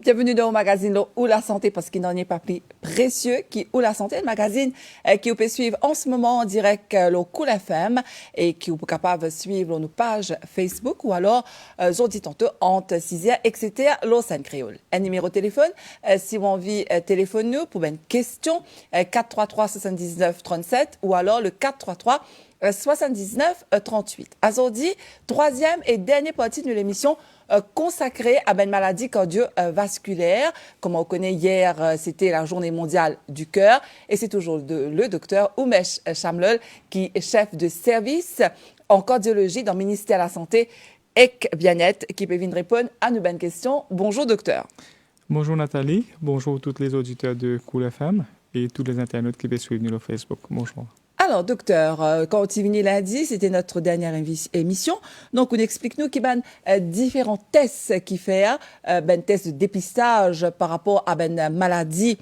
Bienvenue dans le magazine Où la santé, parce qu'il n'en est pas plus précieux qui Où la santé, le magazine qui vous peut suivre en ce moment en direct le Cool FM et qui vous peut capable suivre nos pages Facebook ou alors dit tantôt entre 6h, etc. Lausanne Créole. Un numéro de téléphone, si vous avez envie, téléphone nous pour une question 433 79 37 ou alors le 433 79 38. Aujourd'hui, troisième et dernière partie de l'émission consacrée à une maladie cardiovasculaire. Comme on connaît hier, c'était la journée mondiale du cœur et c'est toujours le docteur Umesh Shamlal qui est chef de service en cardiologie dans le ministère de la Santé et Bien-être qui peut venir répondre à nos bonnes questions. Bonjour docteur. Bonjour Nathalie, bonjour tous les auditeurs de Cool FM et tous les internautes qui peuvent suivre nous sur Facebook. Bonjour. Alors, docteur, quand tu venais lundi, c'était notre dernière émission. Donc, on explique-nous qu'il y a différents tests qui fait, tests de dépistage par rapport à une maladie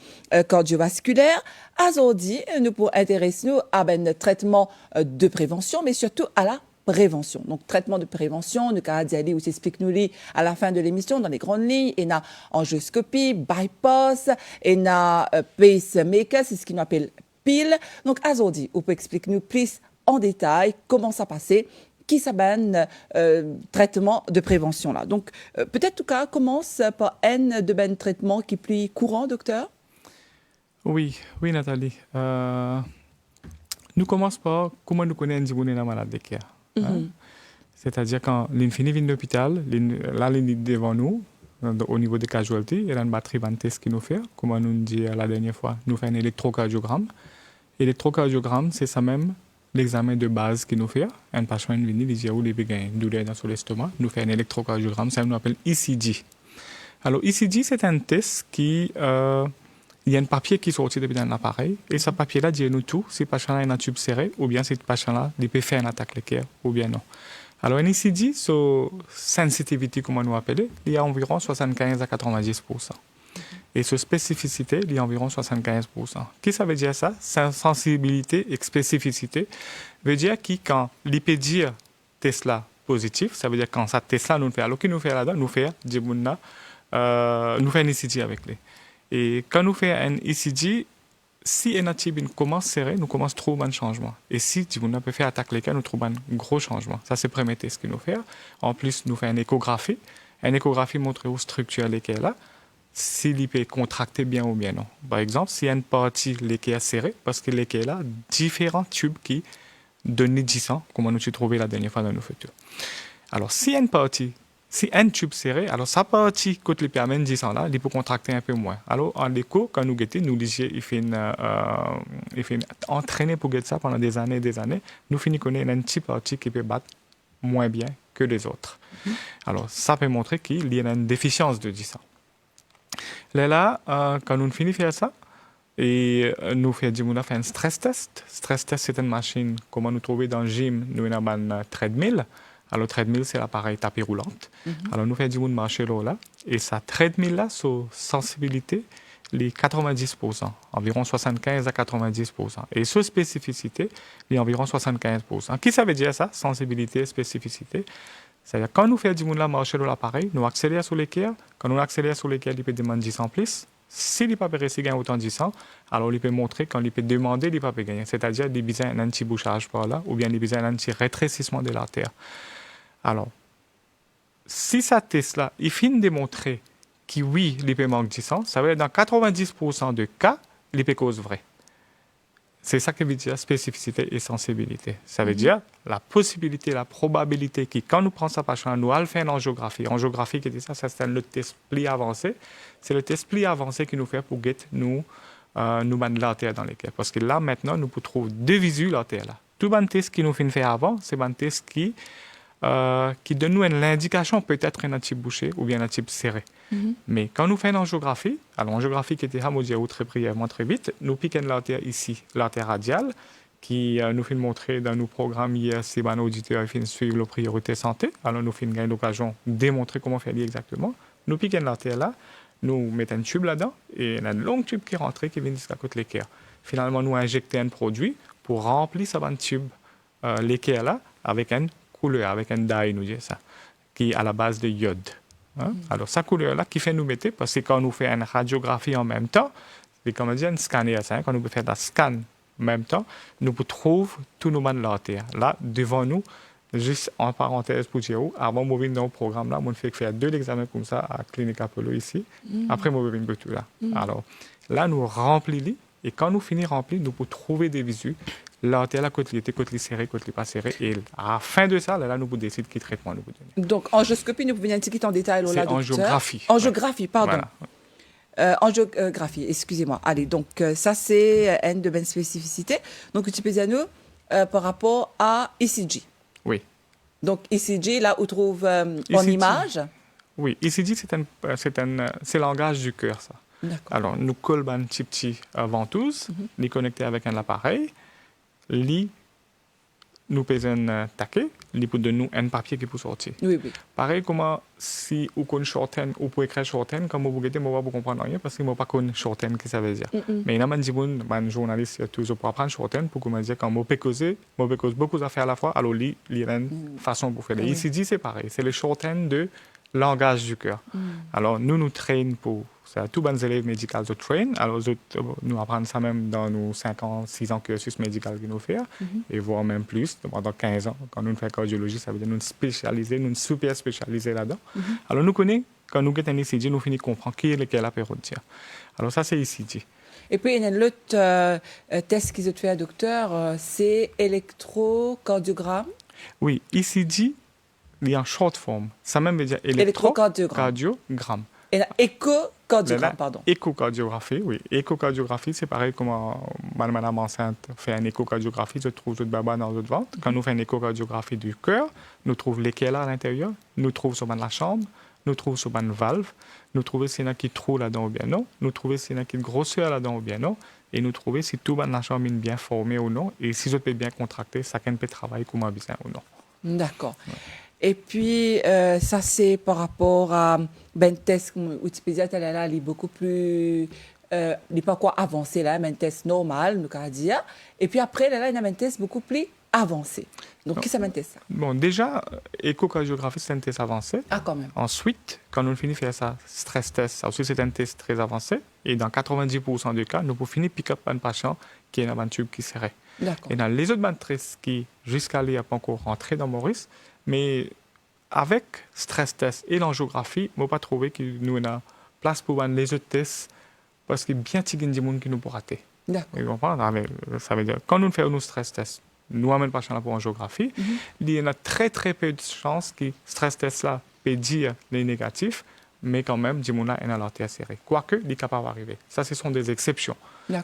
cardiovasculaire. Aujourd'hui, nous pour intéresser nous à un traitement de prévention, mais surtout à la prévention. Donc, traitement de prévention, nous avons dit où explique-nous à la fin de l'émission dans les grandes lignes. Il y a angioscopie, bypass, il y a pacemaker, c'est ce qu'on appelle pile. Donc, aujourd'hui, vous pouvez expliquer nous plus en détail comment ça passait, qui ça traitement de prévention là. Donc, peut-être en tout cas, commence par un de ben traitements qui est plus courant, docteur. Oui, Nathalie. Nous commençons par comment nous connaissons la maladie de cœur. C'est-à-dire quand l'infini vient de l'hôpital, là, il est devant nous. Au niveau des casualties, il y a une batterie de tests qui nous fait. Comme on nous dit la dernière fois, nous faisons un électrocardiogramme. L'électrocardiogramme, c'est ça même l'examen de base qui nous fait. Un patient vient, il dit où il y a une douleur dans l'estomac. Nous faisons un électrocardiogramme, ça nous appelle ECG. Alors, ECG, c'est un test qui. Il y a un papier qui sort depuis dans l'appareil. Et ce papier-là dit nous tout si le patient a un tube serré ou bien si le patient-là il peut faire une attaque le cœur ou bien non. Alors, un ECG, sur sensitivité, comme on nous appelle, il y a environ 75 à 90%. Et sur spécificité, il y a environ 75%. Qu'est-ce que ça veut dire ça? Sensibilité et spécificité veut dire que quand l'IP dire Tesla positif, ça veut dire quand ça Tesla nous fait. Alors, qui nous fait là-dedans? Nous fait nous fait un ECG avec lui. Et quand nous fait un ECG, si un tube commence serré, nous commence trop un changement. Et si on peut faire attaque les cas, nous trouvons un gros changement. Ça, c'est le premier test que nous fait. En plus, nous fait une échographie. Une échographie montre où structure les cas là, si l'IP est contracté bien ou bien non. Par exemple, s'il y a une partie les cas serrés, parce que les cas là, différents tubes qui donnent 10 ans, comme nous avons trouvé la dernière fois dans nos photos. Alors, si y a une partie, si un tube serré, alors sa partie, quand l'IP amène 10 ans là, il peut contracter un peu moins. Alors, en écho, quand nous guettons, nous disons, il fait entraîner pour guetter ça pendant des années et des années. Nous finissons connaître une petite partie qui peut battre moins bien que les autres. Alors, ça peut montrer qu'il y a une déficience de 10 ans. Là, quand nous finissons de faire ça, et nous faisons un stress test. Stress test, c'est une machine, comme nous trouvons dans le gym, nous avons un treadmill. Alors, treadmill, c'est l'appareil tapis roulante. Alors, nous faisons marcher là, et sa treadmill là, sur sensibilité, les 90%, environ 75 à 90%. Et sur spécificité, les environ 75%. Qui ça veut dire ça? Sensibilité, spécificité. C'est-à-dire, quand nous faisons marcher l'appareil, nous accélérons sur l'équerre. Quand nous accélérons sur l'équerre, il peut demander 10 en plus. S'il n'est pas réussi à gagner autant de 10 ans, alors il peut montrer quand il peut demander, il n'est pas gagner. C'est-à-dire, il a besoin d'un anti-bouchage par là, ou bien il a besoin d'un anti-rétrécissement de l'artère. Alors, si ça test-là, il finit de démontrer que oui, l'IP manque 10 ans, ça veut dire dans 90% de cas, l'IP cause vrai. C'est ça que veut dire spécificité et sensibilité. Ça veut dire la possibilité, la probabilité que quand nous prenons ça patient, nous allons faire une angiographie. Angiographie, qui dit ça, c'est le test plus avancé. C'est le test plus avancé qui nous fait pour nous mettre l'artère dans les cœurs. Parce que là, maintenant, nous pouvons trouver deux visus l'artère là. Tout le test qui nous fait faire avant, c'est un test qui donne nous l'indication peut-être un type bouché ou bien un type serré. Mais quand nous faisons une angiographie, alors l'angiographie qui était à très brièvement, très vite, nous piquons l'artère ici, l'artère radiale, qui nous fait montrer dans nos programmes hier, si les auditeurs suivent la priorité santé. Alors nous faisons gagner l'occasion de démontrer comment faire exactement. Nous piquons l'artère là, nous mettons un tube là-dedans et un long tube qui rentre qui vient jusqu'à côté de l'équerre. Finalement, nous injectons un produit pour remplir ce tube l'équerre là avec une couleur, avec un dye, nous dit ça, qui est à la base de iode. Hein? Alors, sa couleur-là qui fait nous mettre, parce que quand nous fait une radiographie en même temps, les comédiens scannent ça, quand nous faisons la scan en même temps, nous trouvons tous nos bandes l'artère. Là, devant nous, juste en parenthèse pour dire, avant de mourir dans le programme, là, on fait faire 2 examens comme ça à Clinique Apollo ici. Après, on va tout là. Alors, là, nous remplissons, et quand nous finissons remplir, nous pouvons trouver des visus. L'artère, la côte serrée, côte pas serrée. Et à la fin de ça, là, nous pouvons décider quel traitement nous pouvons donner. Donc, angioscopie, nous pouvons venir un petit peu en détail là, C'est docteur. angiographie. Angiographie, pardon. Voilà. Angiographie, excusez-moi. Allez, donc ça, c'est une de mes spécificités. Donc, tu peux dire nous par rapport à ECG. Oui. Donc, ECG, là, on trouve en ECG. image. Oui, ECG, c'est le langage du cœur, ça. D'accord. Alors, nous collons une petite ventouse, les connecter avec un appareil, nous pesons un taquet, les pour de nous un papier qui peut sortir. Oui, oui. Pareil, comment si vous connaissez shorthand, ou pouvez écrire shorthand, comme vous regardez, moi, vous comprenez rien parce que moi, pas connais shorthand, qu'est-ce que ça veut dire. Mais il y a des journalistes, toujours pour apprendre shorthand, pour comment dire, quand moi, je cause beaucoup d'affaires à la fois, alors, il y a une façon pour faire. Ici, dit, c'est pareil, c'est le shorthand de langage du cœur. Alors, nous traînons pour ça. Tous les élèves médicaux nous traînent. Alors, nous apprenons ça même dans nos 5 ans, 6 ans cursus médical que nous faisons, et voire même plus, pendant 15 ans. Quand nous faisons cardiologie, ça veut dire nous spécialiser, nous super spécialiser là-dedans. Alors, nous connaissons, quand nous avons un ECG, nous finissons comprendre qui est lequel apéro. Alors, ça, c'est ECG. Et puis, il y a un autre test qu'ils ont fait, docteur, c'est électrocardiogramme. Oui, ECG, il y a en short form. Ça même veut dire électrocardiogramme. Et échocardiogramme, pardon. Échocardiographie, oui. Échocardiographie, c'est pareil comme madame enceinte fait une échocardiographie, se trouve tout baba dans notre ventre. Quand nous faisons une échocardiographie du cœur, nous trouvons lesquels à l'intérieur, nous trouvons sur la chambre, nous trouvons sur une valve, nous trouvons s'il y en a qui trou là-dedans ou bien non, nous trouvons s'il y en a qui grosseur là-dedans ou bien non, et nous trouvons si tout la chambre est bien formé ou non, et si je peux bien contracter, ça peut travailler comme un bien ou non. D'accord. Ouais. Et puis, ça, c'est par rapport à ben test Wikipédia, là, il est beaucoup plus, il n'est pas quoi avancé là, un test normal, nous allons dire. Et puis après, là, il y a un test beaucoup plus avancé. Donc, qui ça m'intéresse ça? Bon, déjà, échocardiographie, c'est un test avancé. Ah, quand même. Ensuite, quand on finit de faire ça, stress test, ça aussi, c'est un test très avancé. Et dans 90% des cas, nous pouvons finir pick-up un patient qui est dans un tube qui serait. D'accord. Et dans les autres tests qui, jusqu'à là, n'ont pas encore rentré dans Maurice, mais avec stress test et l'angiographie, je n'ai pas trouvé que nous avons place pour les autres tests parce qu'il y a bien des gens qui nous pourraient rater. D'accord. Ça veut dire quand nous faisons nos stress tests, nous amènons pas pour angiographie, il y a très très peu de chances que stress test là peut dire les négatifs, mais quand même, des gens ont l'artère serrée. Quoique, il est capable d'arriver. Ça, ce sont des exceptions.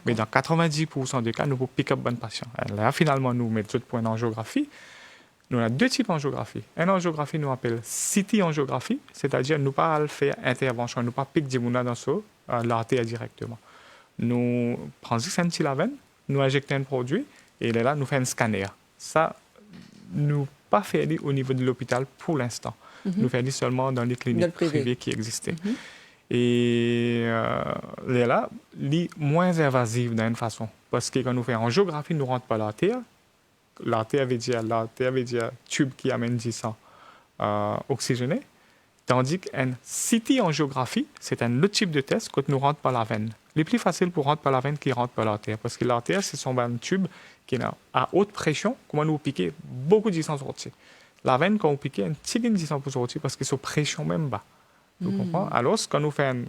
Mais dans 90% des cas, nous pouvons pick up bon patient. Et là, finalement, nous mettons tout point d'angiographie. Nous avons 2 types d'angiographie. Une angiographie, nous appelle CT angiographie, c'est-à-dire nous pas faire intervention, nous pas piquer des gens dans l'artère directement. Nous prenons un petit lavenne, nous injectons un produit, et là, nous faisons un scanner. Ça, nous pas fait au niveau de l'hôpital pour l'instant. Nous faisons seulement dans les cliniques privées qui existaient. Et là, c'est moins invasif d'une façon. Parce que quand nous faisons angiographie, nous ne rentrons pas l'artère. L'artère veut dire tube qui amène du sang oxygéné. Tandis qu'un CT angiographie, c'est un autre type de test quand nous rentrons par la veine. Les plus faciles pour rentrer par la veine qui rentrent par l'artère. Parce que l'artère, c'est un tube qui est à haute pression. Comment nous piquer beaucoup de sang sortir. La veine, quand on pique, un petit peu de sang pour sortir parce que c'est pression même bas. Vous comprenez? Alors, quand nous faisons un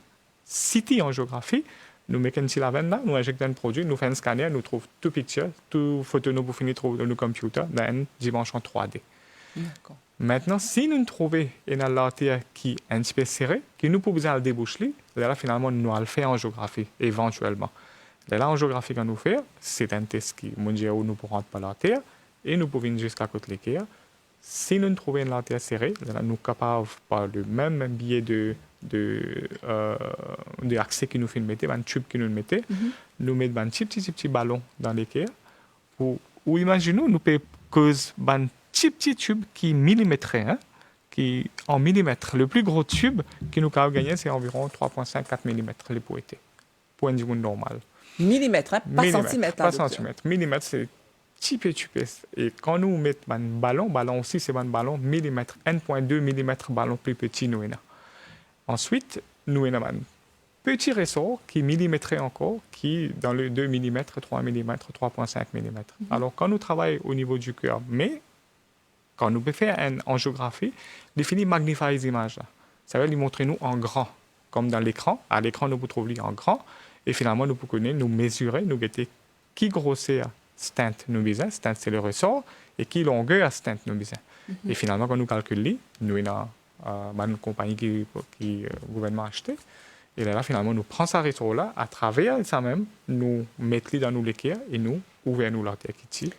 CT angiographie, nous mettons la veine là, nous injectons un produit, nous faisons un scanner, nous trouvons tout picture, tout photo nous pour finir trouver dans nos computers dans une dimension 3D. D'accord. Maintenant, si nous trouvons une l'artère qui est un petit peu serrée, qui nous pouvons le déboucher, là, finalement, nous allons le faire en angiographie, éventuellement. Là, l'angiographie qu'on nous fait, c'est un test qui mondial où nous ne rentrons pas l'artère et nous pouvons jusqu'à côté de l'équerre. Si nous trouvons une artère serrée, là, nous sommes capables, par le même biais de accès qui nous fait mettre, un tube qui nous mettait, nous mettons un petit ballon dans l'équerre. Ou imaginons, nous pouvons causer un petit tube qui est millimétré, qui en millimètres. Le plus gros tube que nous avons gagné, c'est environ 3,5-4 mm les poétés, pour un niveau normal. Millimètres, pas centimètres. Pas centimètres. Millimètres, c'est petit peu. Et quand nous mettons un ballon aussi, c'est un ballon millimètre, 1,2 mm ballon plus petit, nous. Ensuite, nous avons un petit ressort qui millimétré encore, qui dans le 2 mm, 3 mm, 3,5 mm. Alors, quand nous travaillons au niveau du cœur, mais quand nous faisons une angiographie, il finit magnifier les images. Ça veut dire montrer nous en grand, comme dans l'écran. À l'écran, nous pouvons trouver en grand. Et finalement, nous pouvons nous mesurer, nous guetter qui grosseur stent nous besoin. Stent, c'est le ressort. Et qui longueur stent nous besoin. Et finalement, quand nous calculons, nous avons une compagnie qui le gouvernement a acheté. Et là, finalement, nous prenons ce ressort-là, à travers ça même, nous mettons dans nos l'équerre et nous ouvrons l'artère qui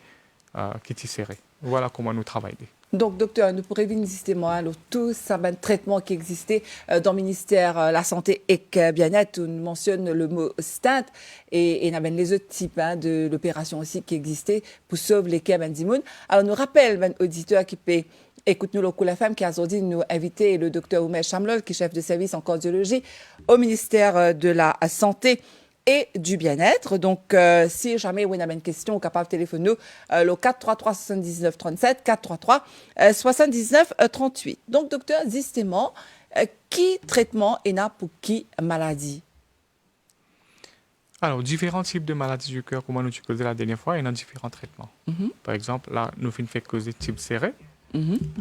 est serrée. Voilà comment nous travaillons. Donc, docteur, nous pourrions venir justement tous ces traitements qui existaient dans le ministère de la Santé et Bien-être, où nous mentionne le mot stent et nous avons les autres types de l'opération aussi qui existaient pour sauver les cas d'immun. Alors, nous rappelle, les auditeurs qui peut écouter nous le coup la femme qui a aujourd'hui nous invité le docteur Oumed Chamlol, qui est chef de service en cardiologie au ministère de la Santé et du bien-être. Donc, si jamais vous avez une question, vous êtes capable de téléphoner nous, le 433 79 37, 433 79 38. Donc, docteur, justement, qui traitement est là pour qui maladie? Alors, différents types de maladies du cœur, comme nous avons causé la dernière fois, il y a différents traitements. Par exemple, là, nous faisons causer type serré.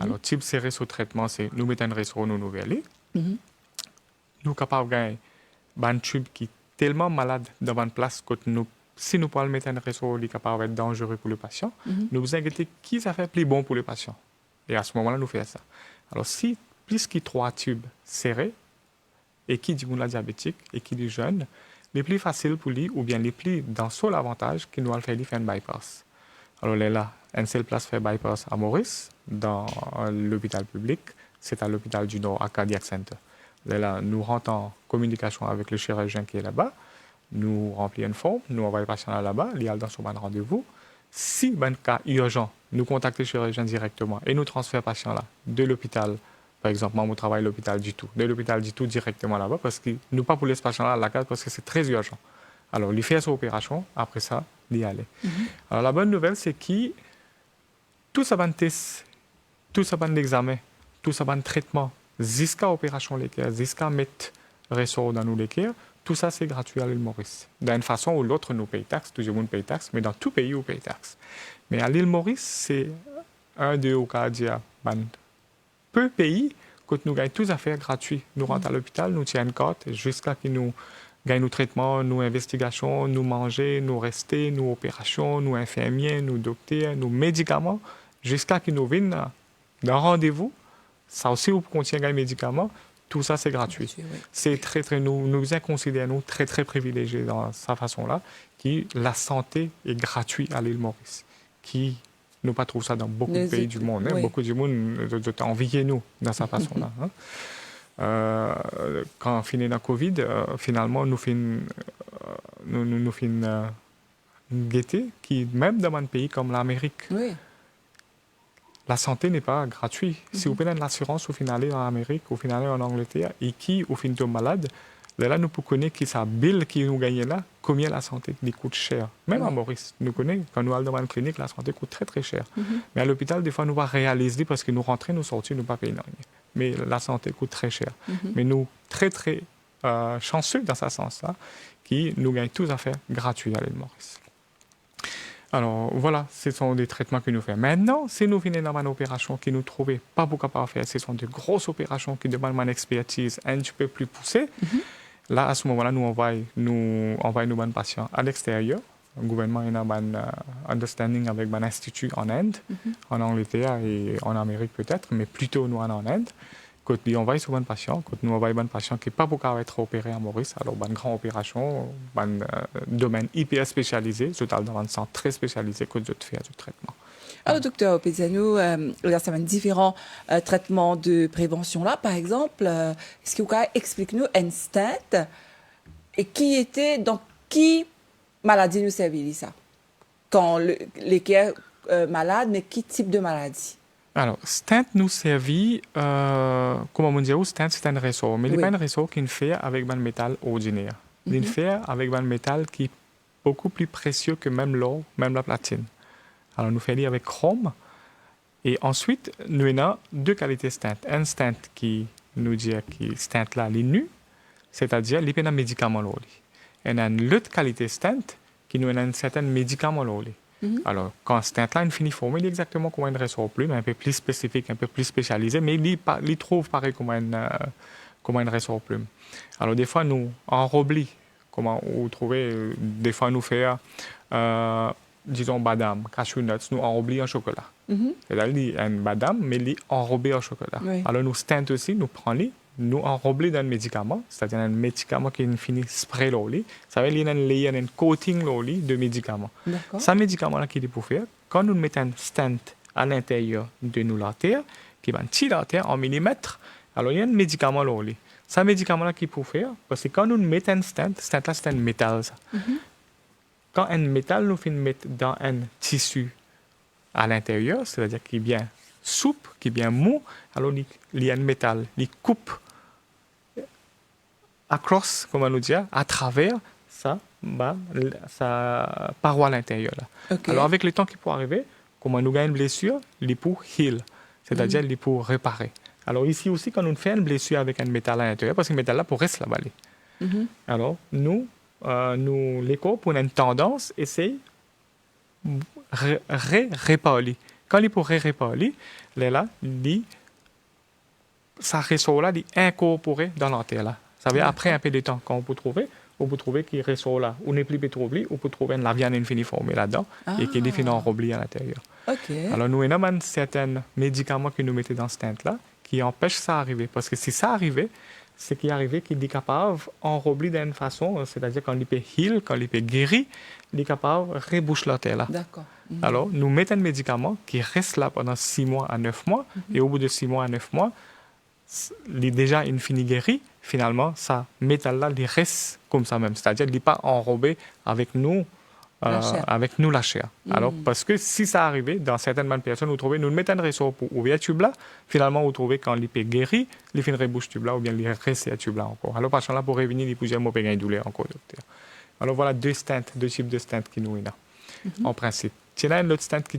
Alors, type serré sous traitement, c'est nous mettons un ressort, nous aller. Nous sommes capables de gagner un tube qui tellement malade dans une place que si nous pouvons mettre un réseau qui est capable d'être dangereux pour le patient, nous vous inquiétez qui ça fait plus bon pour le patient. Et à ce moment-là, nous faisons ça. Alors, si plus que 3 tubes serrés, et qui dit la diabétique, et qui dit jeune, les plus faciles pour lui, ou bien les plus dans son avantage, qui nous allons faire un bypass. Alors là, une seule place fait bypass à Maurice, dans l'hôpital public, c'est à l'hôpital du Nord, à Cardiac Center. Là, nous rentrons en communication avec le chirurgien qui est là-bas. Nous remplissons une forme, nous envoyons le patient là-bas, il y a dans son rendez-vous. Si un cas urgent, nous contactons le chirurgien directement et nous transférons le patient là de l'hôpital. Par exemple, moi, je travaille à l'hôpital du tout. De l'hôpital du tout directement là-bas parce que nous pas pour laisser le patient là à la case parce que c'est très urgent. Alors, il fait son opération, après ça, il y aller. Alors, la bonne nouvelle, c'est que tout ça va test, tout ça va examen, tout ça va traitement, jusqu'à opération l'équerre, jusqu'à mettre ressort dans nos l'équerre, tout ça c'est gratuit à l'île Maurice. D'une façon ou l'autre, nous payons taxes, tout le monde paye taxes, mais dans tout pays, on paye taxes. Mais à l'île Maurice, c'est un de nos cas peu pays que nous gagnons tous à faire gratuit. Nous rentrons à l'hôpital, nous tirons une carte jusqu'à ce que nous gagnons nos traitements, nos investigations, nous manger, nous rester, nos opérations, nos infirmiers, nos docteurs, nos médicaments, jusqu'à ce que nous viennent d'un rendez-vous. Ça aussi, vous contient des médicaments. Tout ça, c'est gratuit. Oui. C'est nous considérons très, très privilégiés dans sa façon-là, qui la santé est gratuite à l'île Maurice, qui nous pas trouve ça dans beaucoup de pays du monde. Oui. Beaucoup du monde envie nous dans sa façon-là. Quand on finit la Covid, finalement, nous finissons gaieté qui, même dans un pays comme l'Amérique, la santé n'est pas gratuite. Si vous prenez l'assurance, vous finissez en Amérique, vous finissez en Angleterre, et qui, vous finissez malade, là, nous pouvons connaître qui sa bill qui nous gagne là, combien la santé lui coûte cher. Même à Maurice, nous connaissons, quand nous allons dans une clinique, la santé coûte très, très cher. Mais à l'hôpital, des fois, nous va réaliser parce que nous rentrons, nous sortons, nous ne pas payer rien. Mais la santé coûte très cher. Mais nous, très, très chanceux dans ce sens-là, qui nous gagnent tous à faire gratuit à l'île Maurice. Alors voilà, ce sont des traitements que nous faisons. Maintenant, si nous venons dans une opération qui nous trouvait pas beaucoup à faire, ce sont de grosses opérations qui demandent une expertise un petit peu plus poussée. Là, à ce moment-là, nous envoyons nos patients à l'extérieur. Le gouvernement a un understanding avec un institut en Inde, en Angleterre et en Amérique peut-être, mais plutôt nous en Inde. Quand nous envoyons souvent un patient, quand nous envoyons un patient qui n'est pas beaucoup à être opéré à Maurice, alors une grande opération, un domaine hyper spécialisé, je dans un centre très spécialisé que je fais du traitement. Alors, docteur Péziano, il y a différents traitements de prévention là, par exemple. Est-ce que vous pouvez expliquer-nous un stent et qui était dans qui maladie nous servit ça? Quand l'équerre malade, mais qui type de maladie? Alors, stent nous servit, comme on dit, stent c'est un ressort, mais il n'est pas un ressort qui est fait avec un métal ordinaire. Il est fait avec un métal qui est beaucoup plus précieux que même l'or, même la platine. Alors, nous faisons avec chrome. Et ensuite, nous avons deux qualités stent. Un stent qui nous dit que stent là, les nu, c'est-à-dire, il y a un médicament là. Il y a une autre qualité stent qui nous a un certain médicament là. Alors, quand stent là, il finit formé, il est exactement comme un ressort plus, mais un peu plus spécifique, un peu plus spécialisé, mais il trouve pareil comme un ressort plume. Alors, des fois, nous, enroblis, comment vous trouvez, des fois, nous faire, disons, badam, cashew nuts, nous enroblis en chocolat. C'est-à-dire, il y a un badam, mais il est enrobé en chocolat. Oui. Alors, nous, stent aussi, nous prenons, nous enroblis d'un médicament, c'est-à-dire un médicament qui finit spray là, ça veut dire qu'il y a un coating là, de médicaments. D'accord. Ce médicament-là qui est pour faire, quand nous mettons un stent à l'intérieur de nos l'artère, qui va un petit l'artère en millimètres, alors il y a un médicament là. Ce médicament-là qui est pour faire, parce que quand nous mettons un stent là, c'est un métal. Ça. Quand un métal, nous finissons mettre dans un tissu à l'intérieur, c'est-à-dire qui est bien souple, qui est bien mou, alors il y a un métal, il coupe across, comment nous dire, à travers sa paroi à l'intérieur. Okay. Alors avec le temps qui peut arriver, comme nous gagnons une blessure, il pour heal, c'est-à-dire il pour réparer. Alors ici aussi, quand nous faisons une blessure avec un métal à l'intérieur, parce que le métal là pour rester là-bas. Alors nous l'écho pour une tendance, essaye réparer. Quand il pour réparer, là, ça ressort là, il incorporé dans l'artère là. Ça veut dire après un peu de temps, quand on peut trouver qu'il ressort là, ou n'est plus pétrobli, on peut trouver une laviane infinie formée là-dedans et qui est définie en robli à l'intérieur. Okay. Alors nous avons certains médicaments que nous mettons dans ce stent là qui empêchent ça d'arriver. Parce que si ça arrivait, c'est qu'il arrivait qu'il est capable d'enrobler d'une façon, c'est-à-dire quand il peut heal, quand il peut guérir, il est capable de reboucher l'artère là. D'accord. Alors, nous mettons un médicament qui reste là pendant 6 mois à 9 mois, et au bout de 6 mois à 9 mois, il est déjà fini guéri. Finalement, ça métal-là, il reste comme ça même. C'est-à-dire, il n'est pas enrobé avec nous, la chair. Alors, parce que si ça arrivait, dans certaines personnes, nous mettons un ressort pour ouvrir le tube-là. Finalement, vous trouvez quand il peut guérir, il finit rebouche tube-là, ou bien il reste à tube-là encore. Alors, par là, pour revenir, il peut gagner une douleur encore, docteur. Alors, voilà deux types de stents qui nous ont, en principe. Il y a un autre stent qui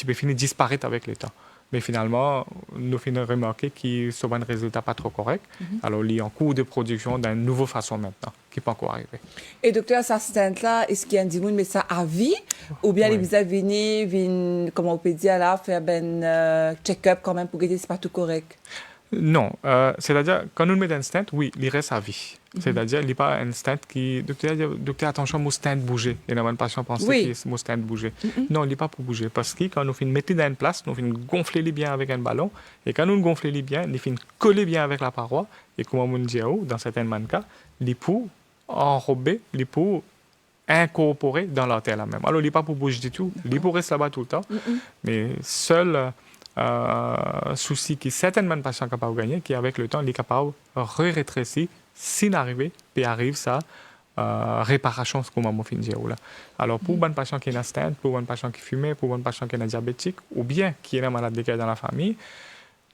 peut finir disparaître avec le temps. Mais finalement, nous finissons remarquer qu'il y a un résultat pas trop correct. Alors, il y a un coût de production d'une nouvelle façon maintenant, qui peut encore arriver. Et docteur, ça stent-là, est-ce qu'il y a un dimoun, mais ça à vie? Ou bien les visas viennent, comment on peut dire là, faire un check-up quand même pour que c'est pas tout correct? Non, c'est-à-dire, quand nous mettons un stent, oui, il reste à vie. C'est-à-dire, il n'y a pas un stent qui... Docteur, attention, mon stent bouger. Il y a un patient pense que mon stent bouger. Non, il n'est pas pour bouger. Parce que quand nous finissons mettre dans une place, nous finissons gonfler les bien avec un ballon. Et quand nous gonflons les bien, nous finissons coller bien avec la paroi. Et comme on dit, dans certains cas, il pour enrober, il pour incorporer dans l'artère là même. Alors, il n'est pas pour bouger du tout. Il est pour rester là-bas tout le temps. Mais seul... souci qui certainement patients sont capables de gagner, qui avec le temps, il est capable de rétrécir s'il arrive, puis arrive ça, réparation, comme on fin dire là. Alors, pour un patient qui est un stent, pour un patient qui fume, pour un patient qui est un diabétique, ou bien qui est un malade de cœur dans la famille,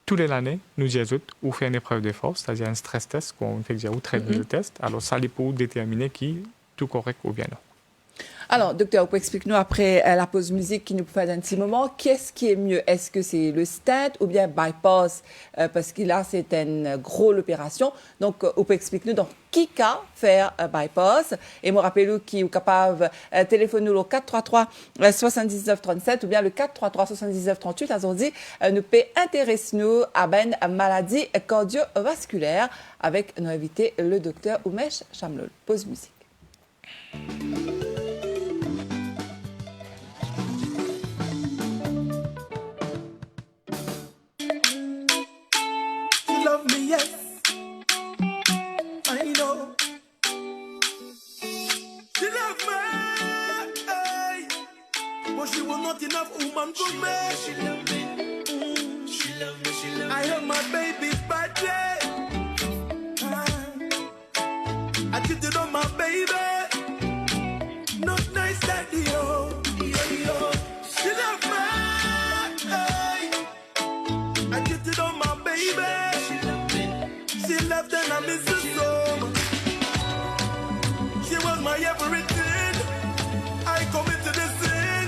toutes les années, nous disons, on fait une épreuve de force, c'est-à-dire un stress test, qu'on fait dire, ou treadmill test. Alors, ça, c'est pour déterminer qui est tout correct ou bien non. Alors, docteur, vous pouvez expliquer nous après la pause musique qui nous fait un petit moment, qu'est-ce qui est mieux? Est-ce que c'est le stent ou bien bypass? Parce que là, c'est une grosse opération. Donc, vous pouvez expliquer nous dans qui cas faire bypass. Et me rappelez-vous qui est capable de téléphoner au 433 79 37 ou bien le 433 79 38. On dit, nous peut intéresser nous à une maladie cardiovasculaire avec nos invités, le docteur Oumesh Chamlol. Pause musique. Love me, yes, I know. She love me, hey. But she was not enough woman for me. She love me, she love me, she love me. I have my baby's birthday. I cheated on my baby. Not nice, daddy, yo, yo, yo. She love me, hey. I cheated on my baby. She left and I miss her so much. She was my everything. I committed the sin.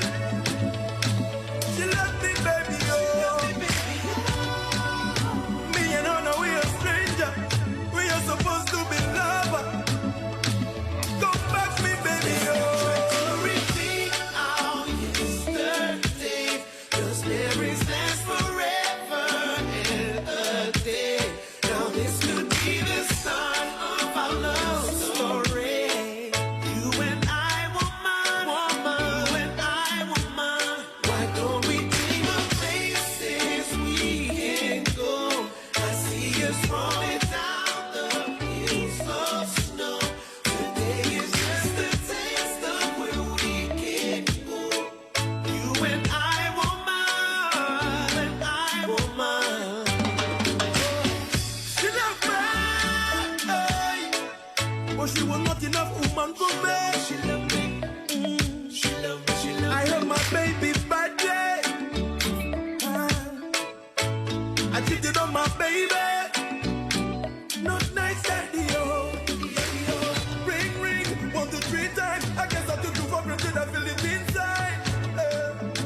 She left me, baby, oh. Me and her now we are straight. I cheated on my baby. Not nice daddy, oh. Ring, ring, 1, 2, 3 times. I guess I took you for granted, I feel it inside.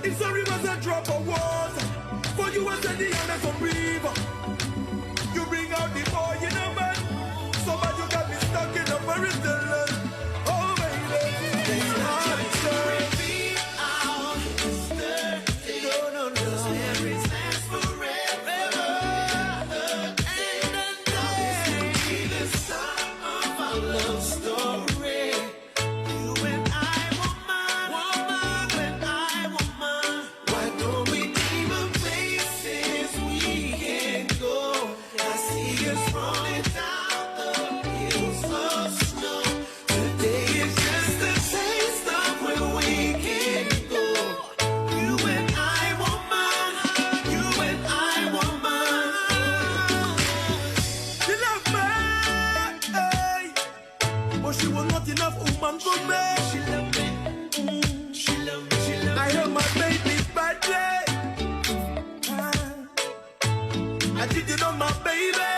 If sorry was a drop of water, for you was at the end of a river. You bring out the boy in a man. So bad you got me stuck in a forest alone. Oh baby, it's hard to no, no, no. There is last forever. And this be the start of our love story. You and I, woman, you and I, woman. Why don't we dream of places we can go? I see us rolling down the hills of snow. Today is just a taste of where we can go. You and I, woman. You and I, woman. She loved me, hey. But she was not enough woman for me. She loved me. She loved me. She loved me. I held my baby badly. I cheated on my baby.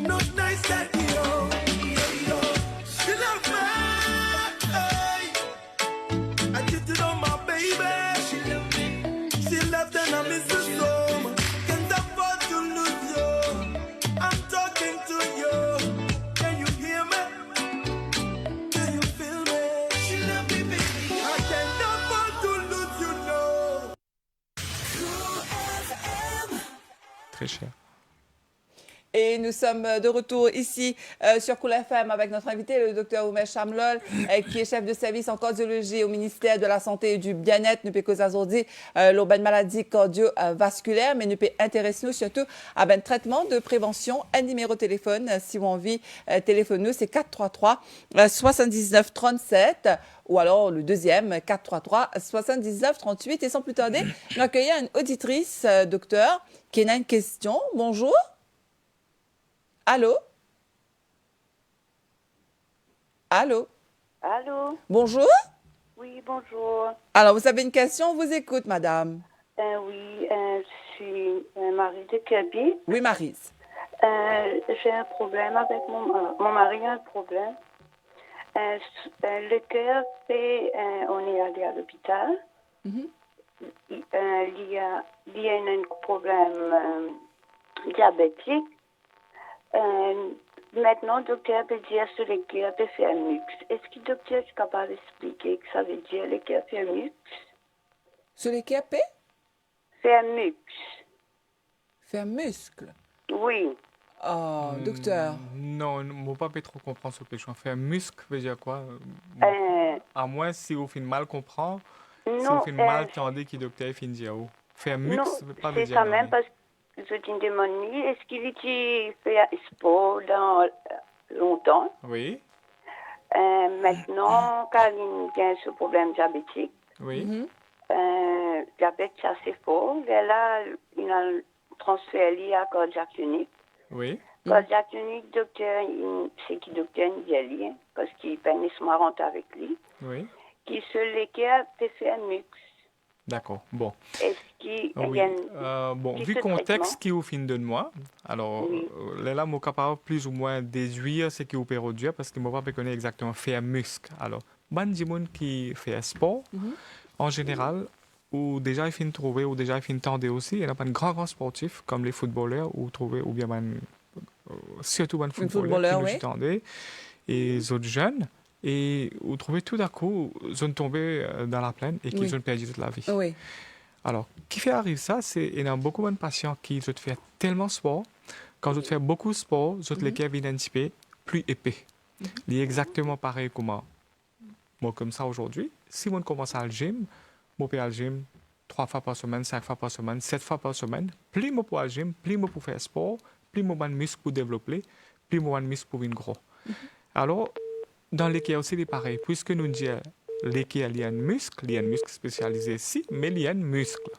Not nice daddy, oh. She loved me, hey. I cheated on my baby. She loved me. She left and I miss her so much. Can't afford to lose you. I'm talking to you. Can you hear me? Can you feel me? She loved me, baby. I can't afford to lose you, no. Très cher. Et nous sommes de retour ici sur Cool FM avec notre invité, le docteur Oumesh Shamlol, qui est chef de service en cardiologie au ministère de la Santé et du Bien-être. Nous pouvons aujourd'hui l'aubaine maladie cardiovasculaire, mais nous pouvons intéresser nous surtout à un traitement de prévention. Un numéro de téléphone, si vous avez envie, téléphone nous, c'est 433 79 37. Ou alors le deuxième, 433 79 38. Et sans plus tarder, nous accueillons une auditrice, docteur, qui a une question. Bonjour. Allô? Allô? Allô? Bonjour? Oui, bonjour. Alors, vous avez une question? On vous écoute, madame. Oui, je suis Marie de Kaby. Oui, Maryse. J'ai un problème avec mon mari, a un problème. Le cœur, on est allé à l'hôpital. Il y a un problème diabétique. Maintenant, le docteur peut dire sur le cœur peut faire mux. Est-ce que le docteur est capable d'expliquer que ça veut dire le cœur fait mux? Sur les capés? Faire mux. Faire muscle. Oui. Oh, docteur. Non, mon papa trop comprendre ce que je fais. Muscle veut dire quoi? À moins si vous finissez mal comprendre, si vous finissez mal entendre qui docteur finit dire où. Faire mux, Non, veut pas c'est dire quand même parce que je te demande, est-ce qu'il fait sport dans longtemps? Oui, Maintenant, quand il a ce problème diabétique, oui. diabète c'est assez fort, et là, il a transféré à cardiaque unique. Oui. Cardiaque unique, docteur, c'est qui docteur Ndiali, parce qu'il peine se marrante avec lui, Oui. qui se l'équerre peut faire mux. D'accord. Bon. Est-ce qu'il Oui. y a Bon, qui vu ce le contexte traitement? qui est au fin de moi, alors Oui. là, je suis capable plus ou moins déduire ce qui est opéré aujourd'hui parce que je ne connais pas exactement faire muscle. Alors, ban di monde qui fait sport, en général, ou déjà il finit trouver, ou déjà il finit tendre aussi, il y a pas de grands sportifs comme les footballeurs, ou trouver, ou bien surtout les footballeurs qui oui. nous tendaient, et les autres jeunes. Et vous trouvez tout d'un coup, ils sont tombés dans la plaine et qu'ils ont perdu toute la vie. Oui. Alors, qui fait arriver ça, c'est qu'il y a beaucoup de patients qui ont fait tellement sport. Quand ils ont fait beaucoup de sport, ils ont les cœurs viennent un petit peu plus épais. Il est exactement pareil comme moi, comme ça aujourd'hui. Si on commence à le gym, moi, je vais au gym 3 fois par semaine, 5 fois par semaine, 7 fois par semaine. Plus je vais au gym, plus je peux faire sport, plus je vais muscle pour développer, plus je vais muscle pour une gros. Alors, dans les cas aussi, c'est pareil. Puisque nous disons les cas, il y a un muscle spécialisé ici, mais il y a un muscle.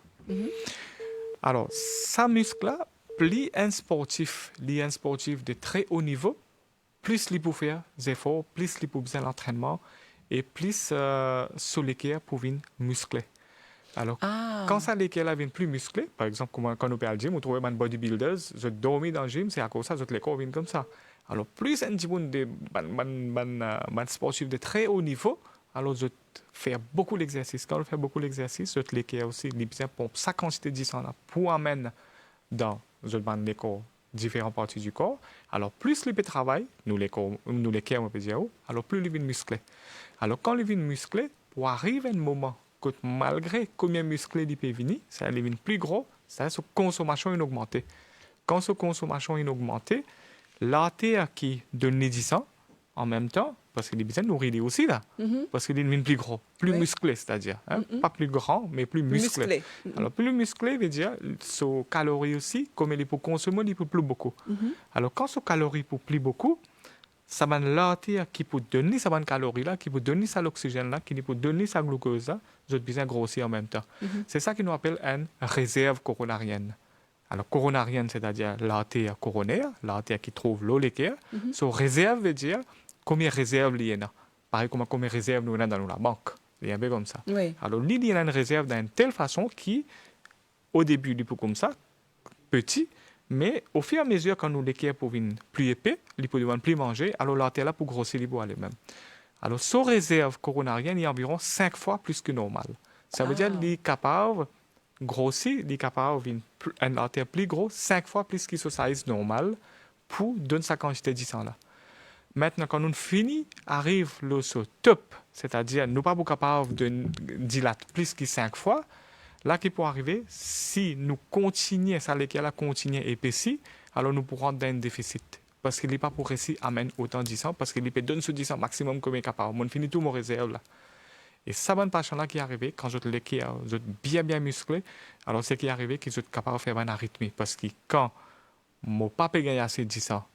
Alors, ce muscle-là, plus un sportif de très haut niveau, plus il peut faire des efforts, plus il peut faire l'entraînement et plus sur les cas pour venir muscler. Alors, Ah. quand ça, les là viennent plus musclés, par exemple, quand nous allons au gym, vous trouvez des bodybuilders, je dormis dans le gym, c'est à cause de ça, les corps viennent comme ça. Alors, plus un petit peu de sportif de très haut niveau, alors je fais beaucoup d'exercices. Quand je fais beaucoup d'exercices, je les aussi, les bien pour sa quantité de sang là, pour amener dans les corps, différentes parties du corps. Alors, plus les travail, nous les corps, on peut dire, alors plus les viennent musclés. Alors, quand les viennent musclés, pour arriver à un moment que malgré combien musclé il peut venir, ça devient plus gros, ça sa consommation est augmentée. Quand sa consommation est augmentée, l'artère qui donne du sang en même temps, parce qu'il est bien nourri aussi là, parce qu'il devient plus gros, plus musclé, c'est-à-dire, hein? Pas plus grand, mais plus musclé. Alors plus musclé veut dire ses calories aussi, comme il peut consommer, il peut plus beaucoup. Alors quand ses calories peut plus beaucoup, ça va l'artère qui peut donner sa bonne calorie là, qui peut donner ça l'oxygène là, qui peut donner sa glucose là, je besoin grossir en même temps. C'est ça qu'on appelle une réserve coronarienne. Alors coronarienne, c'est-à-dire l'artère coronaire, l'artère qui trouve l'eau l'équerre. So réserve veut dire combien de réserves il y en a. Pareil comme combien de réserves nous avons dans la banque. Il y a un peu comme ça. Oui. Alors il y a une réserve d'une telle façon qui, au début, il peut comme ça, petit. Mais au fur et à mesure, quand nous l'équerre pour venir plus épais, il peut devenir plus manger, alors l'artère là pour grossir, il peut aller même. Alors, sa réserve coronarienne est environ 5 fois plus que normal. Ça veut dire qu'il est capable de grossir, il est capable de une artère plus grosse, 5 fois plus que sa size normal pour donner sa quantité de sang là. Maintenant, quand nous finissons, arrive le top, c'est-à-dire nous ne sommes pas capables de dilater plus que 5 fois. Là, qui peut arriver, si nous continuons, ça l'équerre là continue épaissi, alors nous pourrons dans un déficit. Parce qu'il n'est pas pour réussir à amener autant de sang, parce qu'il peut donner ce 10 maximum comme il est capable. On finit tout mon réserve là. Et ça, bonne passion là qui est arrivé, quand je l'équerre, je suis bien musclé, alors c'est qui est arrivé que je suis capable de faire une arythmie. Parce que quand mon papa gagne assez de sang,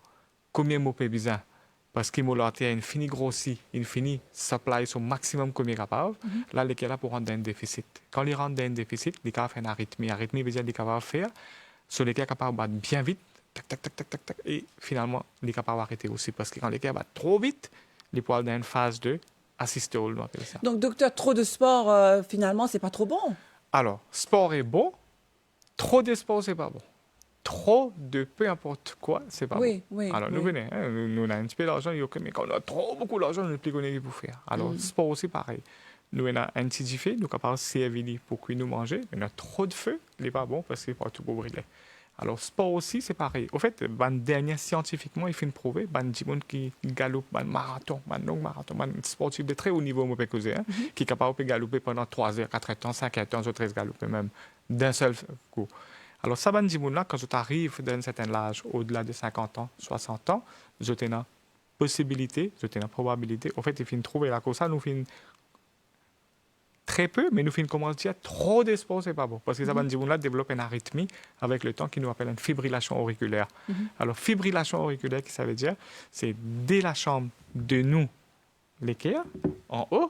combien mon papa besoin? Parce que mon artère finit grossi, il finit supply au maximum comme il est capable. Là, l'équerre là pour rentrer dans un déficit. Quand il rentre dans un déficit, il est capable de faire une arythmie. Arythmie veut dire qu'il est capable de faire, sur l'équerre capable de battre bien vite, tac, tac, tac, tac, tac, tac, et finalement, il est capable d'arrêter aussi. Parce que quand l'équerre bat trop vite, il peut aller dans une phase de asystole, on appelle ça. Donc, docteur, trop de sport, finalement, c'est pas trop bon. Alors, sport est bon, trop de sport, c'est pas bon. Trop de peu importe quoi, c'est pas bon. Oui, Alors, nous venons, hein, nous avons un petit peu d'argent, mais quand on a trop beaucoup d'argent, nous ne pouvons plus pour faire. Alors, sport aussi, pareil. Nous avons un petit diffé, nous sommes capables de servir pour que nous manger, mais on a trop de feu, il n'est pas bon parce qu'il n'est pas tout pour brûler. Alors, sport aussi, c'est pareil. Au fait, dernier scientifiquement, il fait prouver, des gens qui galopent, marathon, long marathon, sportif de très haut niveau, qui est capable de galoper pendant 3 heures, 4 heures, 5 heures, 13 galoper même, d'un seul coup. Alors, ça, ces gens-là, quand tu arrives dans un certain âge, au-delà de 50 ans, 60 ans, je t'ai une possibilité, je t'ai une probabilité. Au fait, il finit trouver la cause, ça nous finit très peu, mais nous finissons commencer à dire trop de sport, c'est pas bon. Parce que ces gens-là développent une arythmie avec le temps qui nous appelle une fibrillation auriculaire. Alors, fibrillation auriculaire, qu'est-ce que ça veut dire? C'est dès la chambre de nous, l'équerre, en haut,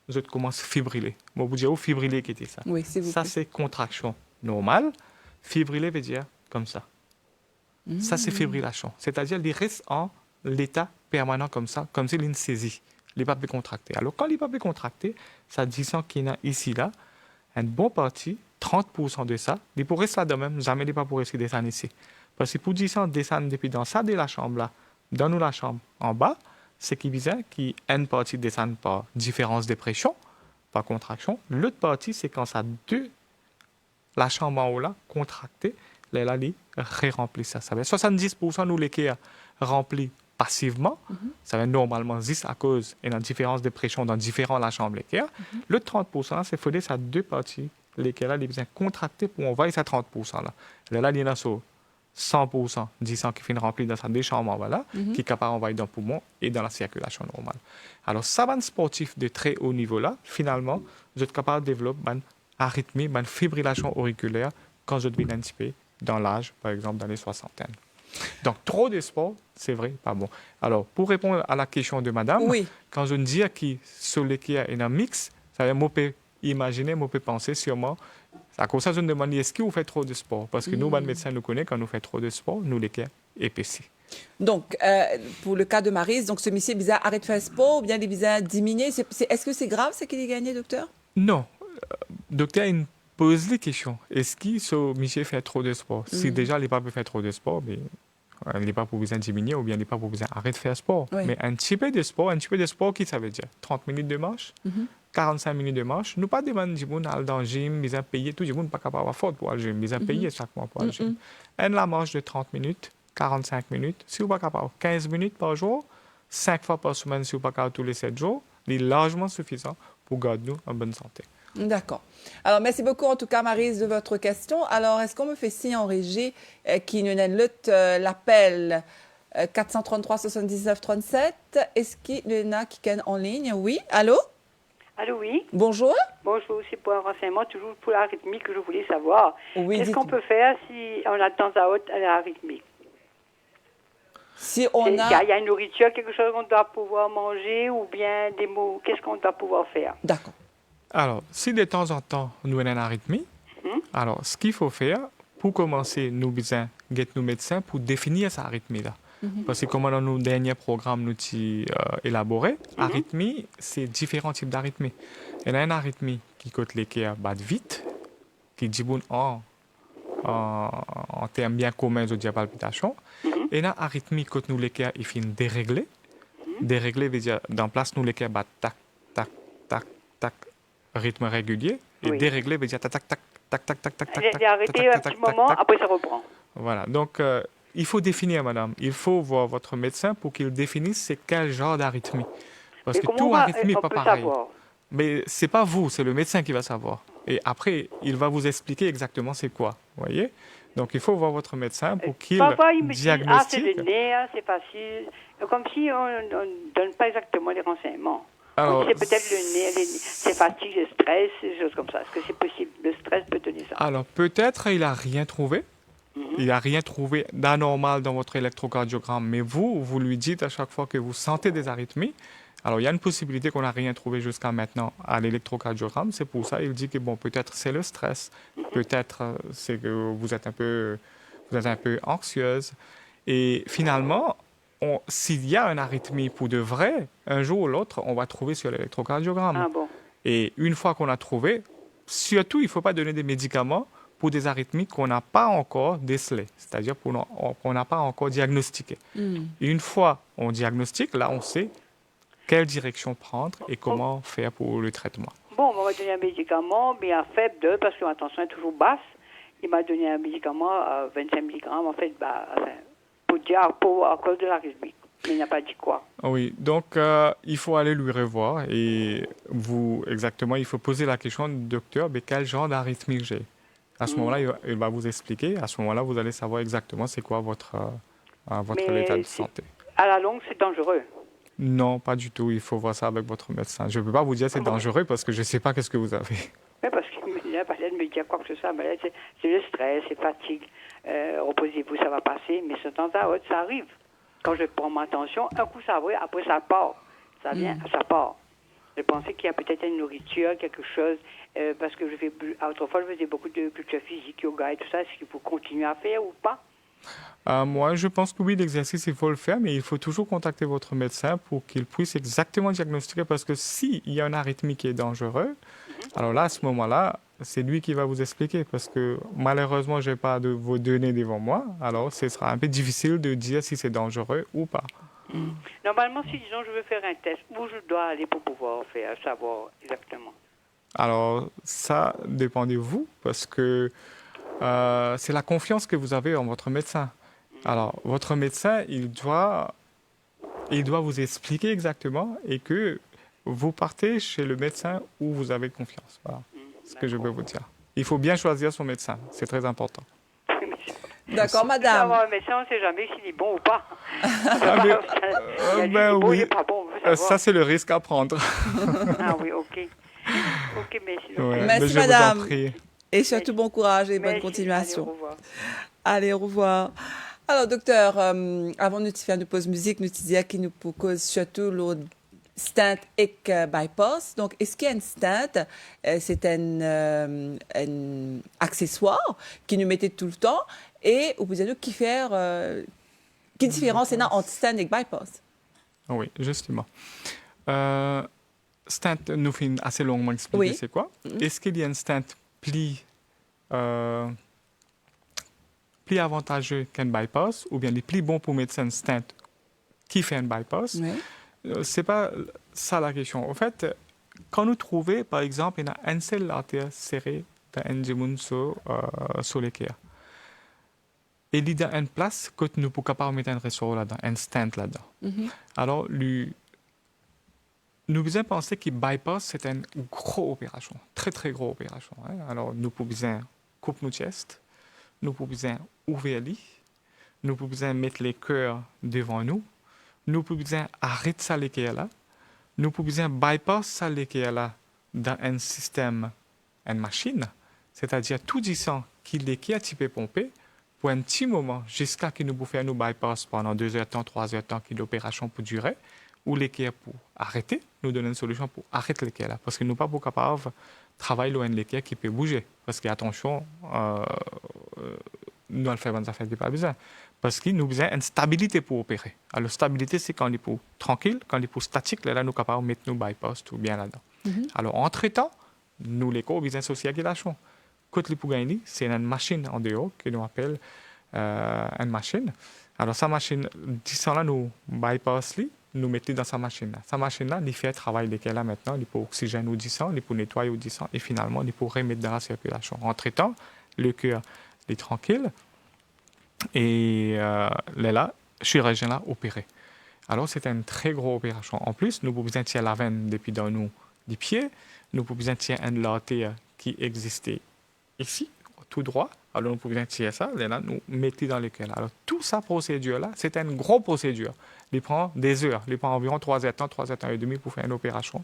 je commence à fibriller. Bon, vous dites, fibriller, qu'est-ce que c'est ça? Oui, s'il vous Ça, plaît. c'est contraction normale. Fibriller veut dire comme ça. Ça, c'est fibrillation. C'est-à-dire qu'il reste en l'état permanent comme ça, comme s'il est une saisie. Il n'est pas plus contracté. Alors, quand il n'est pas plus contracté, ça dit qu'il y a ici, là, une bonne partie, 30% de ça, il pourrait rester là de même, jamais il n'est pas pour rester descendre ici. Parce que pour descendre depuis dans ça de la chambre, là, dans nous la chambre en bas, c'est qu'il disait qu'il y a une partie descend par différence de pression, par contraction. L'autre partie, c'est quand ça deux la chambre en haut là, contractée, là, il ré-remplit ça. Ça veut dire 70% nous l'équerre remplit passivement. Ça veut dire normalement 10 à cause d'une différence de pression dans différents la chambre l'équerre. Le 30%, c'est faudrait ça deux parties. L'équerre là, il est bien contracté pour envoyer ça 30% là. Là, il y en a sur 100%, 10% qui finit rempli dans sa deux chambres en bas là, qui est capable d'envoyer dans le poumon et dans la circulation normale. Alors, ça, un sportif de très haut niveau là, finalement, vous êtes capable de développer une arythmie, une fibrillation auriculaire quand je deviens un petit peu dans l'âge, par exemple, dans les soixantaines. Donc, trop de sport, c'est vrai, pas bon. Alors, pour répondre à la question de madame, quand je dis que sur l'équerre est un mix, ça veut dire, moi, peux imaginer, moi, peux penser sûrement. À cause de ça, je me demande, est-ce que vous faites trop de sport? Parce que nous, les médecins nous connaissent, quand nous faisons trop de sport, nous, l'équerre épaissit. Donc, pour le cas de Maryse, donc ce monsieur bizarre arrête de faire sport ou bien il bizarre diminuer. Est-ce que c'est grave ce qu'il a gagné, docteur? Non. docteur il pose les questions. Est-ce qu'il Michel fait trop de sport? Si déjà, il n'est pas pour faire trop de sport, mais il n'est pas pour besoin de diminuer ou bien il n'est pas pour besoin d'arrêter de faire sport. Oui. Mais un petit peu de sport, qui ça veut dire? 30 minutes de marche, 45 minutes de marche. Nous pas demander du monde aller dans le gym, ils ont payé, tout le monde pas capable d'avoir faute pour le gym, ils ont payé chaque mois pour le gym. Et la marche de 30 minutes, 45 minutes, si vous pas capable, 15 minutes par jour, 5 fois par semaine, si vous pas capable tous les 7 jours, c'est largement suffisant pour garder nous en bonne santé. D'accord. Alors, merci beaucoup, en tout cas, Maryse, de votre question. Alors, est-ce qu'on me fait signe en régie qui nous lutte l'appel 433 79 37? Est-ce qu'il y en a qui sont en ligne? Oui. Allô? Allô, oui. Bonjour. Bonjour, c'est pour un renseignement, toujours pour la rythmique que je voulais savoir. Oui, Qu'est-ce qu'on dites-moi. peut faire si on a de temps à autre à la rythmique? Si on Il a... y a une nourriture, quelque chose qu'on doit pouvoir manger ou bien des mots, qu'est-ce qu'on doit pouvoir faire? D'accord. Alors, si de temps en temps, nous avons une arythmie, alors ce qu'il faut faire, pour commencer, nous besoin get nos médecins pour définir cette arythmie-là. Parce que comme dans nos derniers programmes, nous avons élaboré, arythmie, c'est différents types d'arythmie. Il y a une arythmie qui coûte les cœurs battent vite, qui dit bon en termes bien communs de la palpitation. Et une arythmie qui coûte nous les cœurs, il finit déréglé. Déréglé veut dire, dans place, nous les cœurs battent tac, tac, tac, tac, rythme régulier. Et Oui. déréglé veut dire tac, tac, tac, tac, tac, tac, tac, tac. J'ai arrêté un petit moment, après ça reprend. Voilà, donc il faut définir, madame. Il faut voir votre médecin pour qu'il définisse c'est quel genre d'arythmie. Parce Et que comment tout arythmie n'est on pas peut pareil. savoir? Mais c'est pas vous, c'est le médecin qui va savoir. Et après, il va vous expliquer exactement c'est quoi, vous voyez? Donc il faut voir votre médecin pour qu'il Parfois, ils me disent, c'est diagnostique. le nerf, c'est facile. Comme si on ne donne pas exactement les renseignements. Alors, C'est peut-être le nerf, c'est fatigue, le stress, des choses comme ça. Est-ce que c'est possible? Le stress peut donner ça. Alors peut-être il n'a rien trouvé. Il n'a rien trouvé d'anormal dans votre électrocardiogramme, mais vous lui dites à chaque fois que vous sentez des arythmies. Alors, il y a une possibilité qu'on n'a rien trouvé jusqu'à maintenant à l'électrocardiogramme. C'est pour ça qu'il dit que bon, peut-être c'est le stress, peut-être c'est que vous êtes un peu anxieuse. Et finalement, s'il y a une arythmie pour de vrai, un jour ou l'autre, on va trouver sur l'électrocardiogramme. Ah bon? Et une fois qu'on a trouvé, surtout, il ne faut pas donner des médicaments pour des arythmies qu'on n'a pas encore décelées, c'est-à-dire qu'on n'a pas encore diagnostiquées. Une fois on diagnostique, là, on sait quelle direction prendre et comment faire pour le traitement. Bon, on m'a donné un médicament, mais à faible parce que ma tension est toujours basse. Il m'a donné un médicament à 25 mg, en fait, à cause de la rythmique. Mais il n'a pas dit quoi. Oui, donc il faut aller lui revoir et exactement, il faut poser la question au docteur, mais quel genre d'arythmie j'ai? À ce moment-là, il va vous expliquer. À ce moment-là, vous allez savoir exactement c'est quoi votre état de santé. À la longue, c'est dangereux. Non, pas du tout. Il faut voir ça avec votre médecin. Je ne peux pas vous dire c'est dangereux parce que je ne sais pas qu'est-ce que vous avez. Oui, parce qu'il me dit quoi que ce soit. Mais là, c'est le stress, c'est fatigue. Reposez-vous, ça va passer. Mais de temps à autre, ça arrive. Quand je prends ma tension, un coup ça va, après ça part. Ça vient, ça part. Je pensais qu'il y a peut-être une nourriture, quelque chose, parce que autrefois je faisais beaucoup de culture physique, yoga et tout ça. Est-ce qu'il faut continuer à faire ou pas? Moi, je pense que oui, l'exercice, il faut le faire, mais il faut toujours contacter votre médecin pour qu'il puisse exactement diagnostiquer, parce que s'il y a une arythmie qui est dangereuse, alors là, à ce moment-là, c'est lui qui va vous expliquer, parce que malheureusement, je n'ai pas de vos données devant moi, alors ce sera un peu difficile de dire si c'est dangereux ou pas. Normalement, si disons je veux faire un test, où je dois aller pour pouvoir savoir exactement? Alors, ça dépend de vous, parce que c'est la confiance que vous avez en votre médecin. Alors, votre médecin, il doit vous expliquer exactement et que vous partez chez le médecin où vous avez confiance. Voilà ce que je peux vous dire. Il faut bien choisir son médecin, c'est très important. D'accord, madame. Avoir un médecin, on ne sait jamais s'il est bon ou pas. Oui, pas bon, on veut savoir. ça c'est le risque à prendre. Ah oui, ok. Ok, merci. Ouais, Merci, mais je madame. vous en prie. Et surtout, bon courage et bonne Merci, continuation. allez, au revoir. Allez, au revoir. Alors, docteur, avant de faire une pause musique, nous disons qu'il nous propose surtout le stent et bypass. Donc, est-ce qu'il y a un stent? C'est un accessoire qui nous mettait tout le temps. Et vous pouvez nous qui faire quelle différence il y a entre stent et bypass? Oui, justement. stent, nous fait assez longuement expliquer Oui. c'est quoi. Est-ce qu'il y a un stent plus avantageux qu'un bypass ou bien les plus bons pour mettre un stent qui fait un bypass? Oui. C'est pas ça la question. En fait, quand nous trouvons, par exemple, il y a une seule artère serrée dans sur l'équerre. Et il y a une place que nous pouvons pas mettre un ressort là-dedans, un stent là-dedans. Alors, nous devons penser que bypass, c'est une grosse opération, très très grosse opération. Hein? Alors, nous pouvons couper nos chest, nous pouvons ouvrir les, nous pouvons mettre les cœurs devant nous, nous pouvons arrêter ça l'équerre là, nous pouvons bypass ça l'équerre là dans un système, une machine, c'est-à-dire tout disant qu'il l'équerre type pompé pour un petit moment jusqu'à ce que nous pouvons faire nos bypass pendant 2 heures de temps, 3 heures de temps que l'opération peut durer, ou l'équerre pour arrêter, nous donner une solution pour arrêter l'équerre là, parce que nous ne sommes pas capables de travailler loin de l'équerre qui peut bouger, parce qu'attention, nous allons faire des affaires qui n'ont pas besoin. Parce que nous avons une stabilité pour opérer. Alors, stabilité, c'est quand on est pour tranquille, quand on est pour statique, là, nous sommes capables de mettre nos bypass tout bien là-dedans. Alors, entre-temps, nous, les corps, nous avons une circulation. Quand les pour gagner, c'est une machine en dehors que nous appelle une machine. Alors, sa machine, disant là, nous bypass, nous mettons dans sa machine. Sa machine-là, il fait le travail de là maintenant, il peut oxygène au 10 ans, il peut nettoyer au 10 ans, et finalement, il peut remettre dans la circulation. Entre-temps, le cœur est tranquille, et là, le chirurgien l'a opéré. Alors, c'est une très grosse opération. En plus, nous pouvons tirer la veine depuis dans nous des pieds, nous pouvons tirer une artère qui existait ici, tout droit. Alors, nous pouvons tirer ça, et là, nous mettons dans le cœur. Alors, toute cette procédure-là, c'est une grosse procédure. Il prend des heures. Il prend environ 3 heures et demie pour faire une opération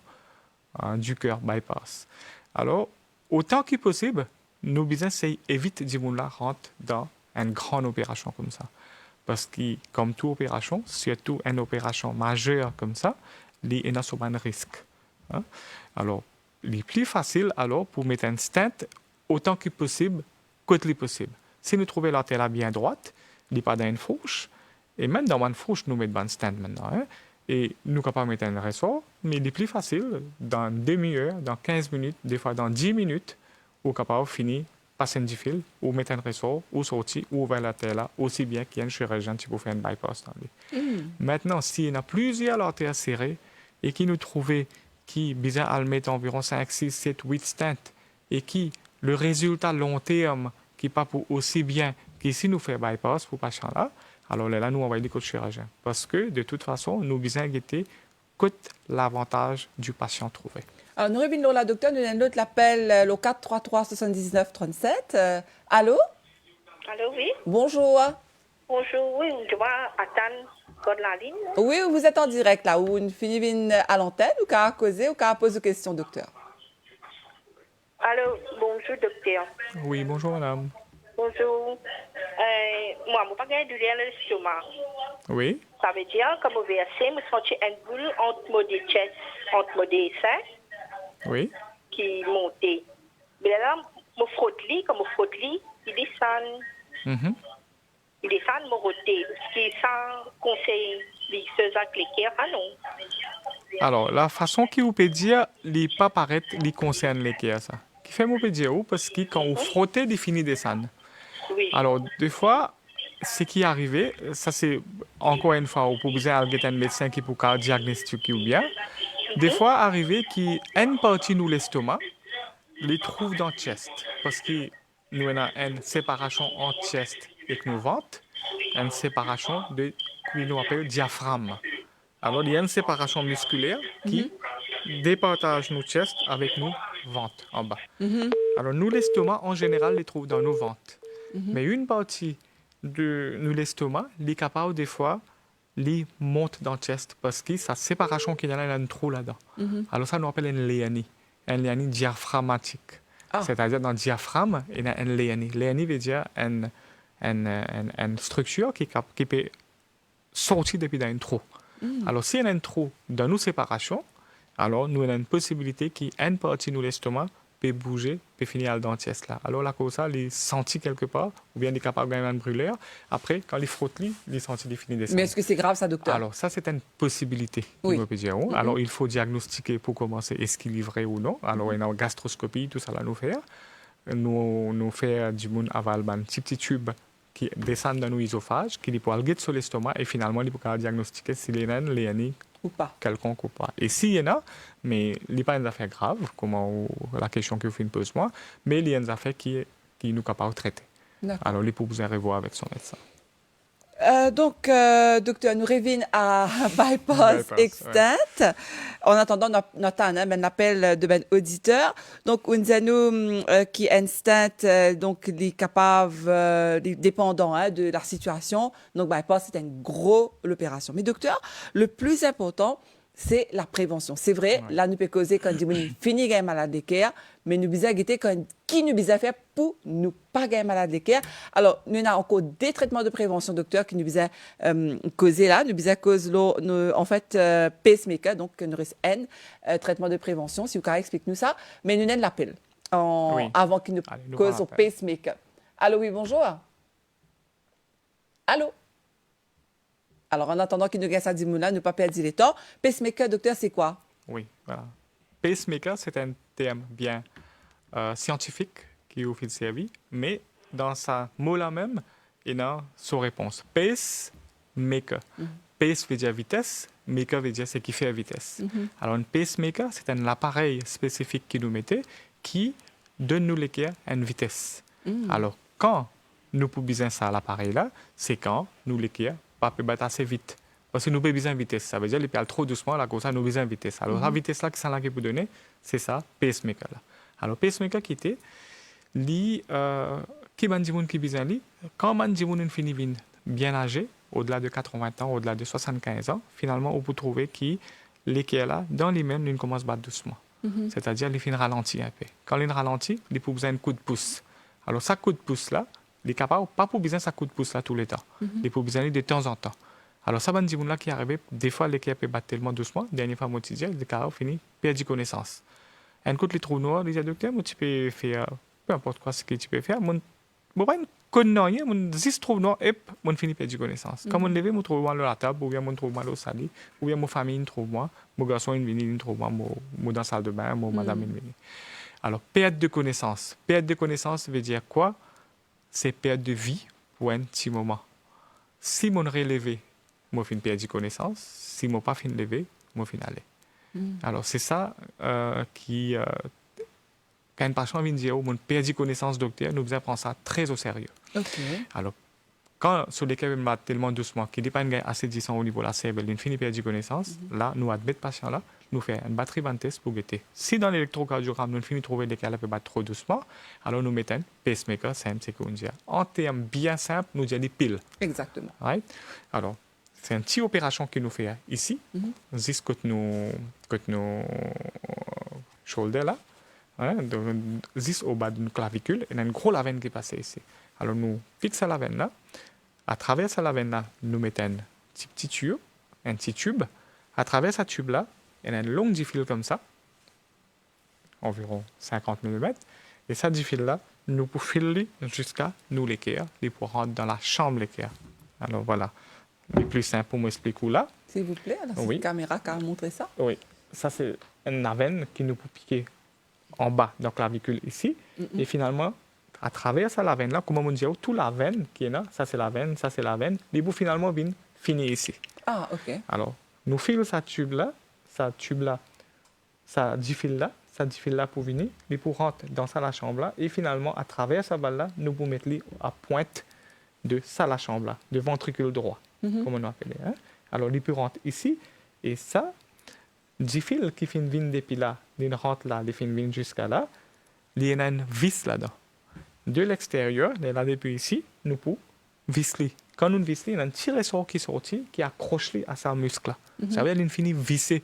du cœur bypass. Alors, autant que possible, nous devons essayer d'éviter que la rentre dans une grande opération comme ça. Parce que, comme toute opération, surtout une opération majeure comme ça, il y a souvent un risque. Hein? Alors, il est plus facile alors pour mettre un stent autant que possible, que possible. Si nous trouvons la tête bien droite, il n'est pas dans une fourche, et même dans une fourche, nous mettons un stent maintenant. Hein? Et nous sommes capables de mettre un ressort, mais il est plus facile, dans une demi-heure, dans 15 minutes, des fois dans 10 minutes, nous sommes capables de finir, passer un fil, ou mettre un ressort, ou sortir, ou ouvrir la tête là, aussi bien qu'il y a un chirurgien qui peut faire un bypass dans lui. Maintenant, s'il y a plusieurs artères serrées, et qui nous trouvent qui, bizarre, à le mettre environ 5, 6, 7, 8 stents, et qui, le résultat long terme, qui n'est pas pour aussi bien qu'ici nous fait bypass pour le patient là, alors là, nous envoyons des coachs chirurgiens. Parce que, de toute façon, nous devons guetter coûte l'avantage du patient trouvé. Alors, nous revenons là, docteur. Nous avons l'autre l'appel, le 433 79 37. Allô? Allô, oui. Bonjour. Bonjour, oui, je vais attendre sur la ligne. Oui, vous êtes en direct là, où une finit à l'antenne, ou qu'à causer, ou qu'à poser des questions, docteur. Allô, bonjour, docteur. Oui, bonjour madame. Bonjour. Moi, je n'ai pas gagné de l'air le stomac. Oui. Ça veut dire que je vais verser, je sens une boule entre mon chest, entre mon dessin, Oui. qui monte. Mais là, je frotte lui, comme je frotte lui, il descend. Il descend mon côté. Ce qui sans conseil, les choses avec l'équerre, ah non. Alors, la façon qu'il vous peut dire, il n'est pas paraître, il concerne l'équerre, ça. Qui fait mon peut dire où? Parce que quand vous frottez, il finit descendre. Oui. Alors, des fois, ce qui est arrivé, ça c'est encore une fois, vous pouvez avoir un médecin qui peut diagnostiquer ou bien. Des fois, arrivé qu'une partie de l'estomac, les trouve dans le chest. Parce que nous avons une séparation entre chest et nous ventre, une séparation de ce nous appelle diaphragme. Alors, il y a une séparation musculaire qui départage nos chest avec nos ventres en bas. Alors, nous, l'estomac, en général, les trouve dans nos ventres. Mais une partie de nous, l'estomac, il est capable, des fois, il monte dans le chest parce que sa séparation qu'il y a là, il y a un trou là-dedans. Alors, ça, nous appelle une léanie diaphragmatique. C'est-à-dire, dans le diaphragme, il y a une léanie. Léanie veut dire une structure qui peut sortir depuis dans un trou. Alors, s'il y a un trou dans nos séparations, alors nous avons une possibilité qu'une partie de l'estomac peut bouger, peut finir à dentier là. Alors, la cause ça, il est senti quelque part, ou bien il est capable de gagner une brûlure. Après, quand il frotte, il est senti qu'il finit descendre. Mais est-ce que c'est grave, ça, docteur? Alors, ça, c'est une possibilité, Oui. on peut dire. Alors, il faut diagnostiquer pour commencer est-ce qu'il est vrai ou non. Alors, il y a une gastroscopie, tout ça, là, nous faire. Nous faire du monde aval, un petit tube qui descend dans nos œsophages, qui peut aller sur l'estomac et finalement, il peut diagnostiquer s'il y a une Ou pas? quelconque ou pas. Et s'il y en a, mais il n'y a pas une affaire grave, comme la question que vous posez moi, mais il y a une affaire qui nous capable de traiter. D'accord. Alors, il peut vous revoir avec son médecin. Donc, docteur, nous revenons à bypass Bypass, extent. En attendant, notre un appel de ben auditeur. Donc, on nous qui instant donc les capables, les dépendants de la situation. Donc, bypass c'est une grosse opération. Mais docteur, le plus important, c'est la prévention. C'est vrai, Ouais. là, nous peut causer quand on finit gagner malade de cœur, mais nous besoin guetter quand qui nous besoin faire pour nous pas gagner malade de cœur. Alors, nous avons encore des traitements de prévention, docteur, qui nous besoin causer là. Nous besoin cause en fait pacemaker, donc nous reste N traitement de prévention. Si vous pouvez expliquer nous ça, mais nous avons l'appel Oui. avant qu'il nous Allez, nous cause prend au l'appel. pacemaker. Allô, oui, bonjour. Allô. Alors, en attendant qu'il nous gagne ça 10 minutes, ne pas perdre le temps. Pacemaker, docteur, c'est quoi? Oui, voilà. Pacemaker, c'est un terme bien scientifique qui vous fait servi, mais dans sa mot-là même, il y a son réponse. Pacemaker. Pace veut dire vitesse, maker veut dire ce qui fait vitesse. Alors, un pacemaker, c'est un appareil spécifique qui nous mettait qui donne nous l'équerre à une vitesse. Alors, quand nous pouvons besoin ça, l'appareil-là, c'est quand nous l'équerre pas peut battre assez vite. Parce que nous avons besoin de vitesse. Ça veut dire qu'il peut aller trop doucement, là, comme ça, nous avons besoin de vitesse. Alors, la vitesse-là qui est pour donner, c'est ça, pacemaker. Là. Alors, pacemaker qui était, qui m'a dit qui besoin de quand m'a dit finit bien âgé, au-delà de 80 ans, au-delà de 75 ans, finalement, on peut trouver que l'équerre là, dans les mêmes, il commence à battre doucement. C'est-à-dire, il finit ralentit un peu. Quand il ralentit, il peut besoin d'un coup de pouce. Alors, ça coup de pouce-là, il est capable, pas pour besoin de ça coup de pouce là tous les temps. Il peut besoin de temps en temps. Alors, ça, ben, là qui arrive, des fois, l'équerre peut battre tellement doucement, dernière fois, moi, tu dis, le carreau finit, perd connaissance. Un coup de les trous noirs, les docteurs, moi, tu peux faire, peu importe quoi, ce que tu peux faire, moi, pas une connerie, moi, 10 trous noirs, et moi, finis perdre connaissance. Quand moi, levé, moi, trouve mal à la table, ou bien, moi, trouve mal au sali, ou bien, ma famille, il trouve moi, mon garçon, il trouve moi, moi, dans la salle de bain, moi, madame, il vient. Alors, perte de connaissance. Perte de connaissance veut dire quoi? C'est perte de vie pour un petit moment. Si mon relevé, moi, fin perdre connaissance. Si moi pas fin levé, moi fin aller. Alors, c'est ça qui, quand un patient vient dire, oh, mon perdu connaissance, docteur, nous devons prendre ça très au sérieux. OK. Alors, quand sur lesquels il bat tellement doucement, qu'il n'est pas assez disant au niveau de la cervelle, il finit perdu connaissance, là, nous admettons le patient là, nous faisons une batterie van test pour guetter. Si dans l'électrocardiogramme, nous finissons trouver lesquels peut battre trop doucement, alors nous mettons un pacemaker simple, c'est qu'on dit. En termes bien simples, nous disons des piles. Exactement. Right? Alors, c'est une petite opération que nous faisons ici, jusqu'à nos shoulders là, hein, juste au bas de notre clavicule, et il y a une grosse veine qui passe ici. Alors, nous fixons la veine là. À travers cette veine-là, nous mettons un petit tube. À travers ce tube-là, il y a une longue fil comme ça, environ 50 mm. Et cette fil-là, nous pouvons filer jusqu'à nous l'équerre, et pour rentrer dans la chambre l'équerre. Alors voilà, le plus simple pour m'expliquer là. S'il vous plaît, alors, c'est Oui. une caméra qui a montré ça. Oui, ça c'est une veine qui nous peut piquer en bas dans la clavicule ici. Et finalement, à travers cette veine-là, comme on dit, toute la veine qui est là, ça c'est la veine, ça c'est la veine, les bouts finalement viennent finir ici. Ah, OK. Alors, nous filons ce tube-là, ça 10 fils-là pour venir, et pour rentrer dans la chambre-là, et finalement, à travers cette balle-là, nous pouvons mettre à pointe de la chambre-là, de ventricule droit, comme on appelle. Hein? Alors, il peut rentrer ici, et ça, 10 fils qui viennent depuis là, ils rentrent là, ils viennent jusqu'à là, il y a une vis là-dedans. De l'extérieur, là depuis ici, nous pouvons visser. Quand nous vissons, il y a un petit ressort qui est sorti, qui accroche à sa muscle. Ça veut dire qu'il finit vissé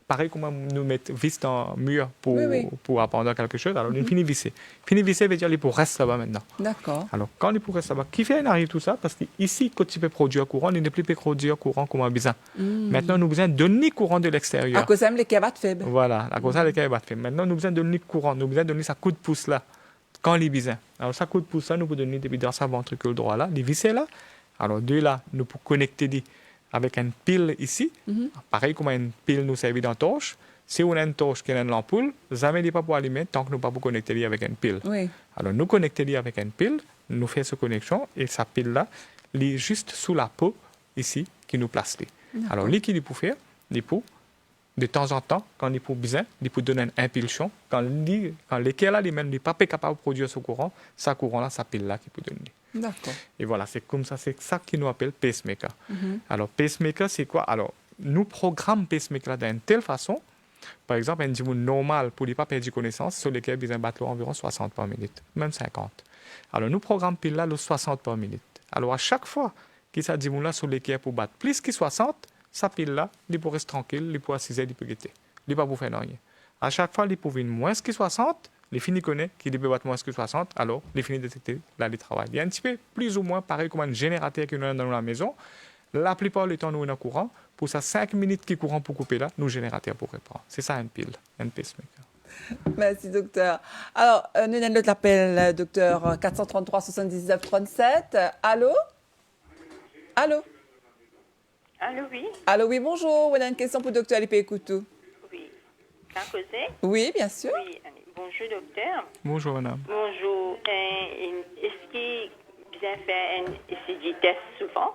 pareil comme nous mettre vis dans le mur pour, Oui. pour apprendre quelque chose. Alors, nous finissons visser. Finir visser veut dire qu'il pour rester là-bas maintenant. D'accord. Alors, quand il pour rester là-bas, qui fait arrive tout ça? Parce qu'ici, quand tu peux produire courant, il n'est plus produire courant comme on a besoin. Maintenant, nous avons besoin de donner courant de À l'extérieur. cause de les cabanes faibles. Voilà, à cause de ça, les cas fait. Maintenant, nous avons besoin de donner courant, nous avons besoin de donner sa coup de pouce là, quand il est besoin. Alors, sa coup de pouce là, nous pouvons donner depuis dans sa ventricule droit là, les vis là. Alors, deux là, nous pouvons connecter avec une pile ici. Pareil comme une pile nous servait dans la torche. Si on a une torche qui a une ampoule, jamais n'est pas pour allumer tant que nous ne pas pour connecter avec une pile. Oui. Alors, nous connecter avec une pile, nous faisons cette connexion et sa pile là, elle est juste sous la peau ici qui nous place. Alors, ce qu'il peut faire, il peut, de temps en temps, quand il peut besoin, il peut donner une impulsion. Quand l'équerre là, lui-même n'est pas capable de produire ce courant, sa courant là, sa pile là qui peut donner. D'accord. Et voilà, c'est comme ça, c'est ça qui nous appelle pacemaker. Alors, pacemaker, c'est quoi? Alors, nous programmons pacemaker d'une telle façon, par exemple, un dimanche normal, pour ne pas perdre connaissance, sur lequel il y a un battement environ 60 par minute, même 50. Alors, nous programmons pile là, le 60 par minute. Alors, à chaque fois qu'il y a un dimanche là sur lequel pour battre plus que 60, sa pile là, il peut rester tranquille, il peut assiser, il peut guetter. Il ne peut pas faire rien. À chaque fois, il peut venir moins que 60, les fini connaît qu'il peut battre moins que 60, alors les fini détecter là les travail. Il y a un petit peu plus ou moins pareil comme un générateur que nous avons dans la maison. La plupart du temps, nous avons un courant. Pour ça, 5 minutes qui courant pour couper là, nous générateur pour répondre. C'est ça une pile, un pacemaker. Merci, docteur. Alors, nous avons notre appel, docteur, 433 79 37. Allô? Allô? Allô, oui? Allô, oui, bonjour. On a une question pour le docteur Alipe Koutou. Oui. Quand causer? Oui, bien sûr. Oui. Bonjour, docteur. Bonjour, madame. Bonjour. Est-ce qu'il bien fait un ECG test souvent?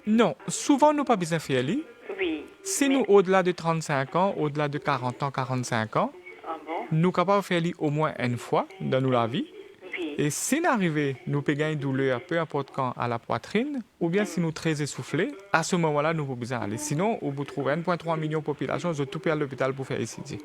Non, souvent, nous pas besoin de faire lui. Oui. Si nous, au-delà de 35 ans, au-delà de 40 ans, 45 ans, Ah bon? nous sommes capables de faire lui au moins une fois dans la vie. Oui. Et si nous arrivons, nous payons une douleur, peu importe quand, à la poitrine, ou bien si nous sommes très essoufflés, à ce moment-là, nous pouvons besoin aller. Sinon, vous trouvez 1,3 million de population, vous tout à l'hôpital pour faire ECG.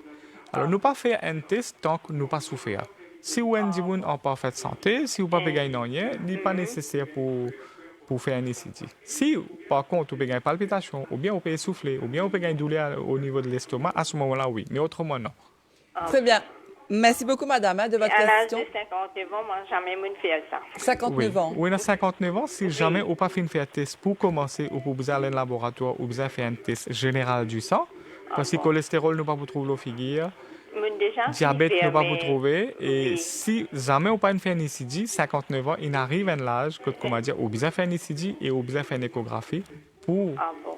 Alors, nous pas faire un test tant que nous pas souffrir. Si vous êtes en parfaite santé, si vous pas payé rien, il n'est pas nécessaire pour faire un ECG. Si, par contre, vous avez une palpitation, ou bien vous pouvez souffler, ou bien vous avez une douleur au niveau de l'estomac, à ce moment-là, oui. Mais autrement, non. Très bien. Merci beaucoup, madame, de votre À l'âge question. de 59 ans, moi, jamais je fait ça. 59 ans. Oui, à 59 ans, si jamais vous pas fait un test pour commencer, ou pour vous aller au laboratoire, ou vous faire un test général du sang, parce que le cholestérol, nous pas vous trouver au figure. Diabète, ne pas vous trouver. Et si jamais on pas fait un ECG, 59 ans, il arrive à un âge, comme on dit, on besoin faire un ECG et on besoin faire une échographie pour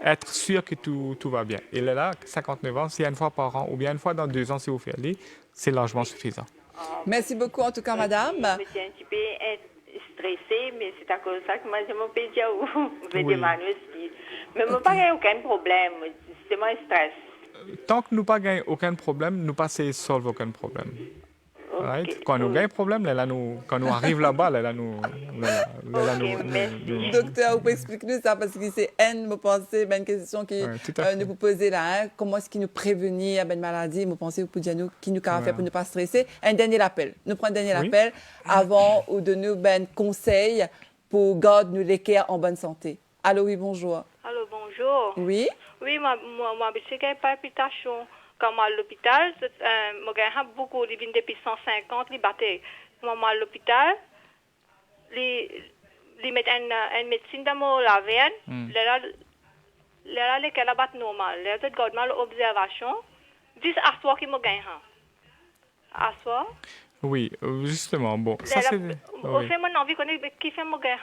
être sûr que tout va bien. Et là, 59 ans, si une fois par an ou bien une fois dans 2 ans, si vous faites les, c'est largement suffisant. Merci beaucoup, en tout cas, madame. Je suis un petit peu stressée, mais c'est à cause de ça que moi, je m'appelle dire où je vais Oui. demander aussi. Mais moi, pas aucun problème. C'est mon stress. Tant que nous pas gagnons aucun problème, nous pas essayer de résoudre aucun problème. Right? Quand nous gagnons problème, quand nous arrivons là-bas, Merci. Docteur, vous pouvez expliquer nous ça parce que c'est une pensée, une question qui nous vous posez là. Hein? Comment est-ce qu'il nous prévenir une maladie? Vous pensez, vous pouvez dire nous qui nous faire pour ne pas stresser. Un dernier appel. Nous prenons un dernier appel avant ou de nous un conseil pour garder nous l'équerre en bonne santé. Allô, oui, bonjour. Allô, bonjour. Oui. Oui, moi, j'ai une palpitation. Quand je suis à l'hôpital, j'ai beaucoup, ils viennent depuis 150, ils battent. Moi, à l'hôpital, ils mettent une médecine dans la veine. Là, lesquels battent normal. Là, je garde mal l'observation. 10 à soi qui me gagne. À soi. Oui, justement, bon. Ça, c'est... Au fait, mon envie qui fait me gagne.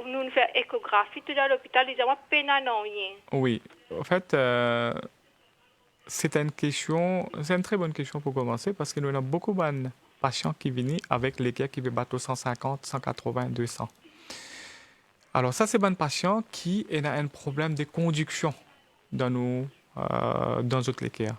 Nous faisons échographie tout à l'hôpital, ils ont peine à rien. Oui, en fait, c'est une très bonne question pour commencer parce que nous avons beaucoup de patients qui viennent avec lesquels qui veulent battre 150, 180, 200. Alors ça, c'est un patient qui a un problème de conduction dans notre équerre.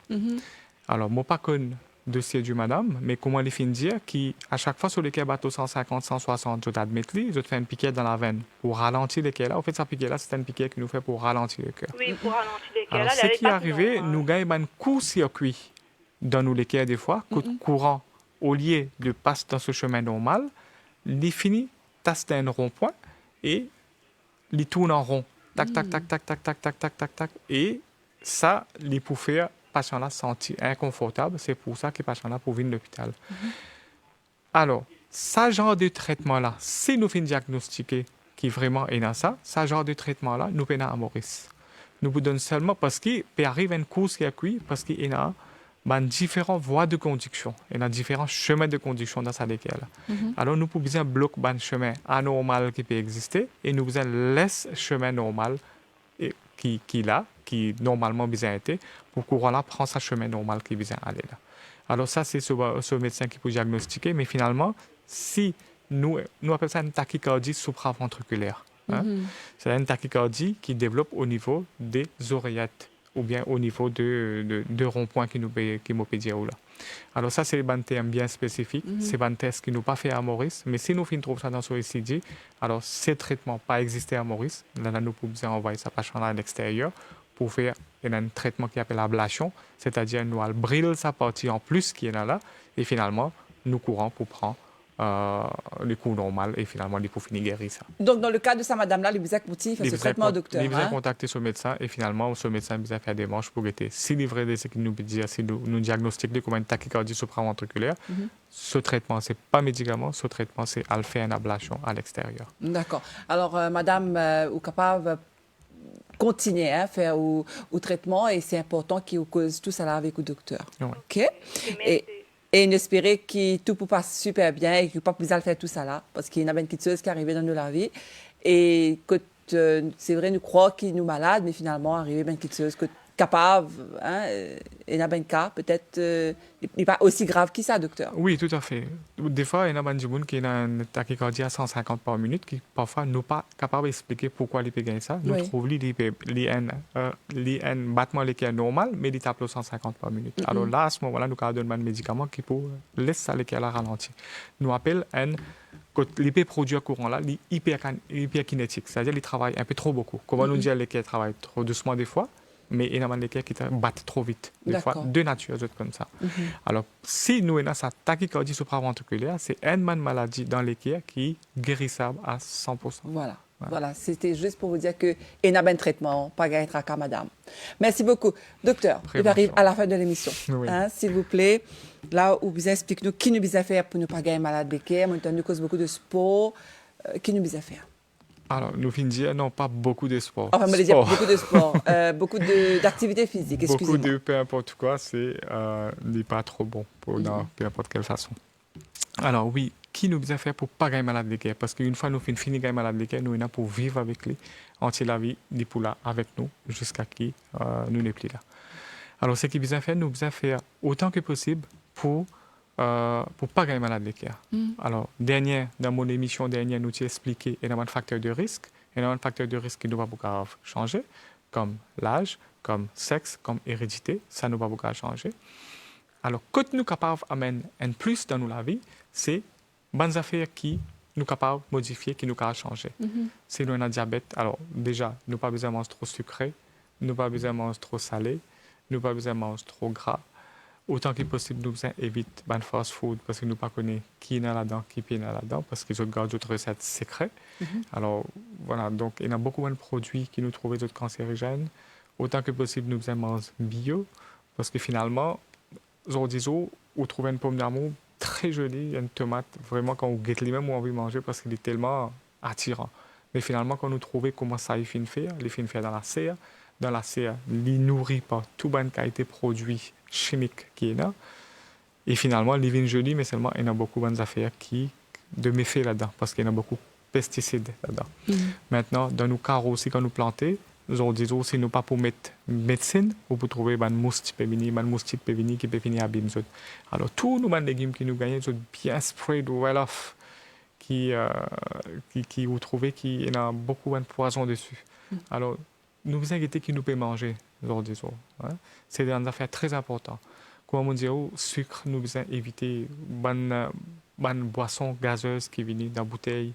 Alors, moi, pas connu dossier du madame, mais comment les fins dire qu'à chaque fois sur lesquels bateau 150, 160, je t'admets, je te fais une piquette dans la veine pour ralentir l'équerre là. En fait, cette piquette là, c'est une piquette qui nous fait pour ralentir le cœur. Oui, pour ralentir l'équerre. Alors, ce qui est arrivé, nous gagnons un court-circuit dans nos l'équerre des fois, courant, au lieu de passer dans ce chemin normal, il finit, tasse un rond-point et il tourne en rond. Tac, tac, tac, tac, tac, tac, tac, tac, tac, tac. Et ça, les pour faire patient là sentir inconfortable, c'est pour ça que patient là pour venir à l'hôpital. Alors, ce genre de traitement-là, si nous finissons diagnostiquer qui vraiment est dans ça, ce genre de traitement-là, nous prenons à Maurice. Nous vous donnons seulement parce qu'il peut arriver une course qui a cuit, parce qu'il y a différentes voies de conduction, il y a différents chemins de conduction dans sa décale. Alors, nous pouvons bloquer un chemin anormal qui peut exister et nous pouvons laisser le chemin normal qui normalement besoin été pour qu'on là prend sa chemin normal qui besoin aller là. Alors ça c'est ce médecin qui peut diagnostiquer, mais finalement si nous appelons ça une tachycardie supraventriculaire. C'est une tachycardie qui développe au niveau des oreillettes ou bien au niveau de rond-point qui nous peut dire là. Alors ça c'est un terme bien spécifique, c'est un test qui nous pas fait à Maurice, mais si nous trouvons ça dans ce ECG, alors ces traitements pas existé à Maurice, là nous pouvons envoyer ça patient à l'extérieur pour faire un traitement qui appelle ablation, c'est-à-dire nous allons brûler sa partie en plus qui est là et finalement nous courons pour prendre le cours normal et finalement il faut finir guérir ça. Donc dans le cas de sa madame-là, il fait ce traitement au docteur. Il a contacté ce médecin et finalement ce médecin a fait des démarches pour être si livré de ce qu'il nous dit, si nous diagnostiquons comme une tachycardie supraventriculaire, ce traitement c'est pas médicament, ce traitement c'est à faire une ablation à l'extérieur. D'accord. Alors madame est capable continuer à faire au traitement et c'est important qu'il cause tout ça là avec le docteur. Ouais. OK? Et espérer que tout passe super bien et que pas besoin de faire tout ça là parce qu'il y a une petite chose qui arrive dans notre vie et que c'est vrai nous croyons qu'il nous malade mais finalement arrive une petite chose que capable il y a un cas peut-être il n'est pas aussi grave que ça docteur. Oui, tout à fait. Des fois il y a des gens qui ont une tachycardie à 150 par minute qui parfois nous pas capable d'expliquer pourquoi ils peuvent gagner ça. Nous trouvons un battement qui est normal mais il tape 150 par minute. Alors là à ce moment-là nous avons donné un médicament qui peut laisser ça qui à ralenti. Nous appelle l'IP produit courant là, l'hyperkinétique, c'est-à-dire qu'il travaille un peu trop beaucoup. Comment nous dire qu'il travaille trop doucement des fois? Mais il y a des cas qui battent trop vite, des fois, de nature, comme ça. Alors, si nous avons cette tachycardie supraventriculaire, c'est une maladie dans lesquelles qui est guérissable à 100%. Voilà. C'était juste pour vous dire qu'il y a un traitement, pas gagner à madame. Merci beaucoup. Docteur, il arrive à la fin de l'émission. Oui. S'il vous plaît, là où vous expliquez-nous qui nous besoin faire pour ne pas gagner malade de cœur, maintenant nous cause beaucoup de sport, qui nous besoin faire? Alors, nous finissons dire non, pas beaucoup de sport. Enfin, me dire beaucoup de sport, beaucoup d'activités physiques, excusez-moi. Beaucoup de peu importe quoi, c'est n'est pas trop bon pour dans peu importe quelle façon. Alors oui, qui nous besoin faire pour pas gagner malade de cœur? Parce qu'une fois nous finissons gagner malade de cœur, nous sommes pour vivre avec lui, entier la vie, il est là avec nous jusqu'à qui nous n'est plus là. Alors ce qui besoin faire, nous besoin faire autant que possible pour pas gagner malade de cœur. Alors, dans mon émission dernière, nous t'ai expliqué il y a un facteur de risque. Il y a un facteur de risque qui ne va pas changer, comme l'âge, comme sexe, comme hérédité. Ça ne va pas changer. Alors, quand nous sommes capables d'amener un plus dans la vie, c'est bonnes affaires qui nous sommes capables de modifier, qui nous capables de changer. Si nous avons un diabète, alors déjà, nous n'avons pas besoin de manger trop sucré, nous n'avons pas besoin de manger trop salé, nous n'avons pas besoin de manger trop gras. Autant que possible, nous évitons le fast-food parce que nous ne connaissons pas qui est là-dedans, qui est là-dedans, parce qu'ils ont d'autres recettes secrètes. Alors, voilà, donc il y a beaucoup de produits qui nous trouvent d'autres cancérigènes. Autant que possible, nous mangeons bio, parce que finalement, aujourd'hui, on trouve une pomme d'amour très jolie, une tomate, vraiment, quand on guette les mêmes, on a envie de manger parce qu'il est tellement attirant. Mais finalement, quand nous trouvons comment ça, il finit faire dans la serre. Dans la serre, il nourrit par tout bonne qualité de produits chimiques qui est là. Et finalement, il est joli, mais seulement il y a beaucoup de bonnes affaires de méfaits là-dedans, parce qu'il y a beaucoup de pesticides là-dedans. Maintenant, dans nos carreaux aussi, quand nous plantons, nous disons aussi nous pas pour mettre médecine, ou pour trouver une moustique qui peut venir abîmer. Alors, tous nos légumes qui nous gagnent sont bien spread well off, qui vous trouvez qu'il y a beaucoup de poison dessus. Alors, nous vous inquiétez qui nous peut manger, c'est une affaire très importante. Comme on dit, sucre, nous devons éviter bonne boisson gazeuse qui vient dans la bouteille.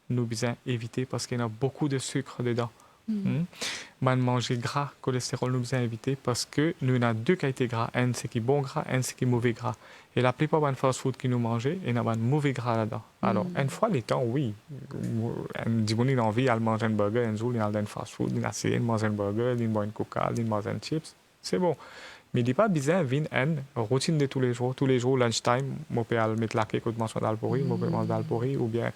Nous devons éviter parce qu'il y a beaucoup de sucre dedans. Manger gras, cholestérol nous a invités parce que nous avons deux qualités gras. Un, c'est qui est bon gras, un, c'est qui est mauvais gras. Et la plupart des fast-food qui nous mangeaient, il y a un mauvais gras là-dedans. Alors, une fois les temps, oui. Un gens qui a envie de manger un burger, un jour, il y a un fast-food, il y a essayé de manger un burger, il y a une coca, il y a manger un chips. C'est bon. Mais il n'est pas besoin de une routine de tous les jours, lunchtime, je peux mettre la cake de manger d'alpori, je peux manger d'alpori, ou bien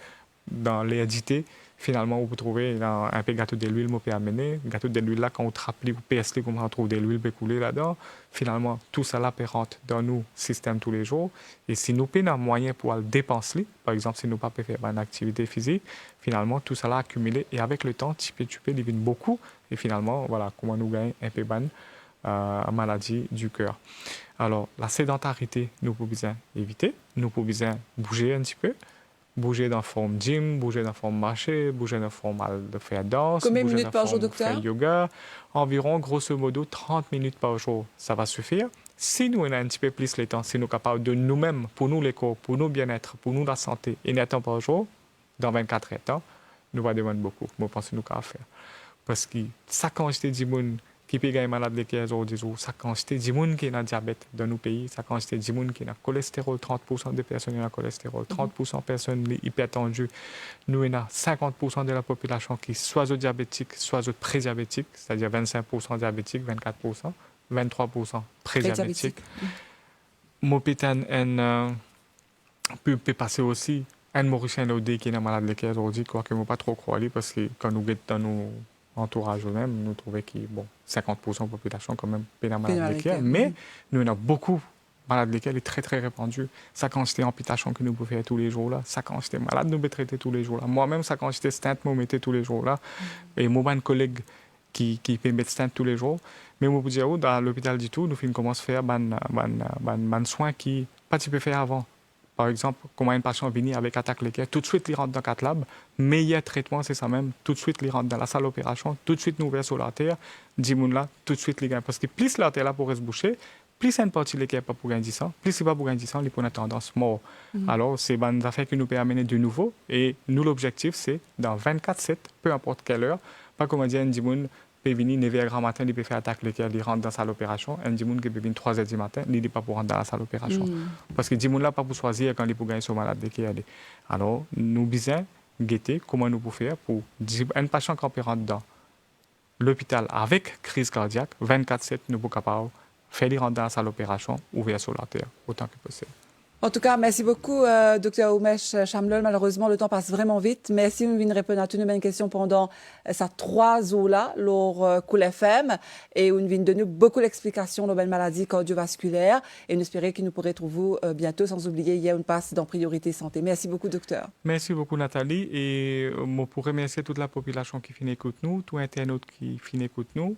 dans les édités, finalement, vous trouvez un peu de gâteau de l'huile, vous pouvez amener. Gâteau de l'huile, là, quand on rappelle, vous PSL, comme on trouve de l'huile peut couler là-dedans. Finalement, tout ça là peut rentrer dans nos systèmes tous les jours. Et si nous avons un moyen pour le dépenser, par exemple, si nous ne pouvons pas faire une activité physique, finalement, tout ça là accumulé. Et avec le temps, tu peux deviner beaucoup. Et finalement, voilà comment nous gagnons un peu de maladie du cœur. Alors, la sédentarité, nous pouvons éviter. Nous pouvons bouger un petit peu. Bouger dans la forme gym, bouger dans la forme marché, bouger dans la forme de faire danse. Combien de minutes par jour, docteur? Faire yoga. Environ, grosso modo, 30 minutes par jour. Ça va suffire. Si nous avons un petit peu plus le temps, si nous sommes capables de nous-mêmes, pour nous les corps, pour nous bien-être, pour nous la santé, et un temps par jour, dans 24 heures, nous va demander beaucoup. Je pense que nous avons faire. Parce que ça quantité de monde qui peut gagner malade les 15 jours, 10 jours, ça quantité de monde qui a diabète dans nos pays, ça quantité de monde qui a cholestérol, 30% des personnes qui ont cholestérol, 30% des personnes hypertendues. Nous avons 50% de la population qui soit diabétique, soit pré-diabétique, c'est-à-dire 25% diabétique, 24%, 23% pré-diabétique. L'hôpital peut passer aussi un Mauricien OD qui est malade les 15 jours, quoi que je ne pas trop croire parce que quand nous guettons dans nos entourage nous-mêmes, nous trouvons que 50% de la population quand même est malade de cœur, mais nous avons beaucoup malade de cœur est très très répandu. Ça quantité d'amputation que nous pouvons faire tous les jours là, ça quantité malade nous peut traiter tous les jours là. Moi-même ça quantité stent nous mettez tous les jours là, et moi un collègue qui peut mettre stent tous les jours, mais moi vous dire dans l'hôpital du tout, nous commençons à faire ban soins qui pas tu peux faire avant. Par exemple, comment un patient vient avec attaque les cœurs, tout de suite il rentre dans 4 labs, meilleur traitement c'est ça même, tout de suite il rentre dans la salle d'opération, tout de suite nous ouvert sur l'artère, 10 moun là, tout de suite il gagne. Parce que plus l'artère là pour se boucher, plus une partie les cœurs pas pour gagner 10 ans, plus il va pour gagner 10 ans, il peut une tendance mort. Alors c'est une affaire qui nous peut amener de nouveau, et nous l'objectif c'est dans 24/7, peu importe quelle heure, pas comme dire un 10 moun peut venir 9h grand matin, il peut faire attaque les cœurs, il rentre dans la salle d'opération. Un Dimoun qui peut venir 3h du matin, il n'est pas pour rentrer dans la salle d'opération. Parce que Dimoun là pas pour choisir quand il peut gagner son malade de cœur. Alors, nous besoin guetter comment nous pouvons faire pour un patient qui peut rentrer dans l'hôpital avec crise cardiaque, 24/7, nous sommes capables de faire rentrer dans la salle d'opération, ouvert sur l'artère, autant que possible. En tout cas, merci beaucoup, Dr Oumesh Chamlol. Malheureusement, le temps passe vraiment vite. Merci de nous répondre à toutes nos questions pendant ces 3 jours-là, lors Cool FM. Et nous venons de nous beaucoup d'explications de nouvelles maladies cardiovasculaires. Et nous espérons que nous pourrons trouver bientôt, sans oublier, il y a une passe dans Priorité Santé. Merci beaucoup, docteur. Merci beaucoup, Nathalie. Et je pour remercier toute la population qui finit écoute nous, tout internaute qui finit écoute nous.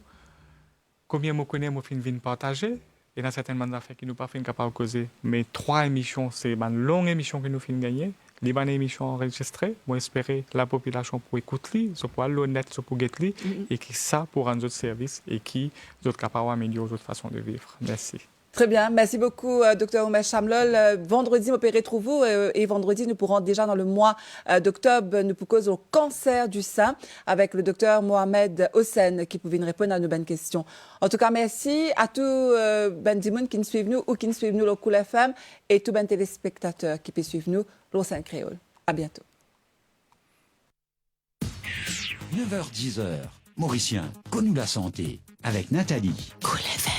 Combien je connais, je finis partager. Et dans certaines affaires qui nous pas fait capable de causer. Mais 3 émissions, c'est une longue émission que nous finissons gagner. Les bonnes émissions enregistrées, moi espérer la population pour écouter, pour aller honnête, pour guetter, et qui ça pour rendre d'autres services et qui d'autres capables d'améliorer d'autres façons de vivre. Merci. Très bien, merci beaucoup, Dr Oumesh Chamlol. Vendredi, on peut retrouver et vendredi, nous pourrons déjà dans le mois d'octobre, nous pourrons causer au cancer du sein avec le docteur Mohamed Hossein qui pouvait nous répondre à nos bonnes questions. En tout cas, merci à tous ben Dimoun qui nous suivent nous ou qui nous suivent nous le Cool FM et tous ben téléspectateurs qui peuvent suivre nous le Saint Créole. À bientôt. 9h-10h, Mauricien, connu la santé avec Nathalie. Cool FM.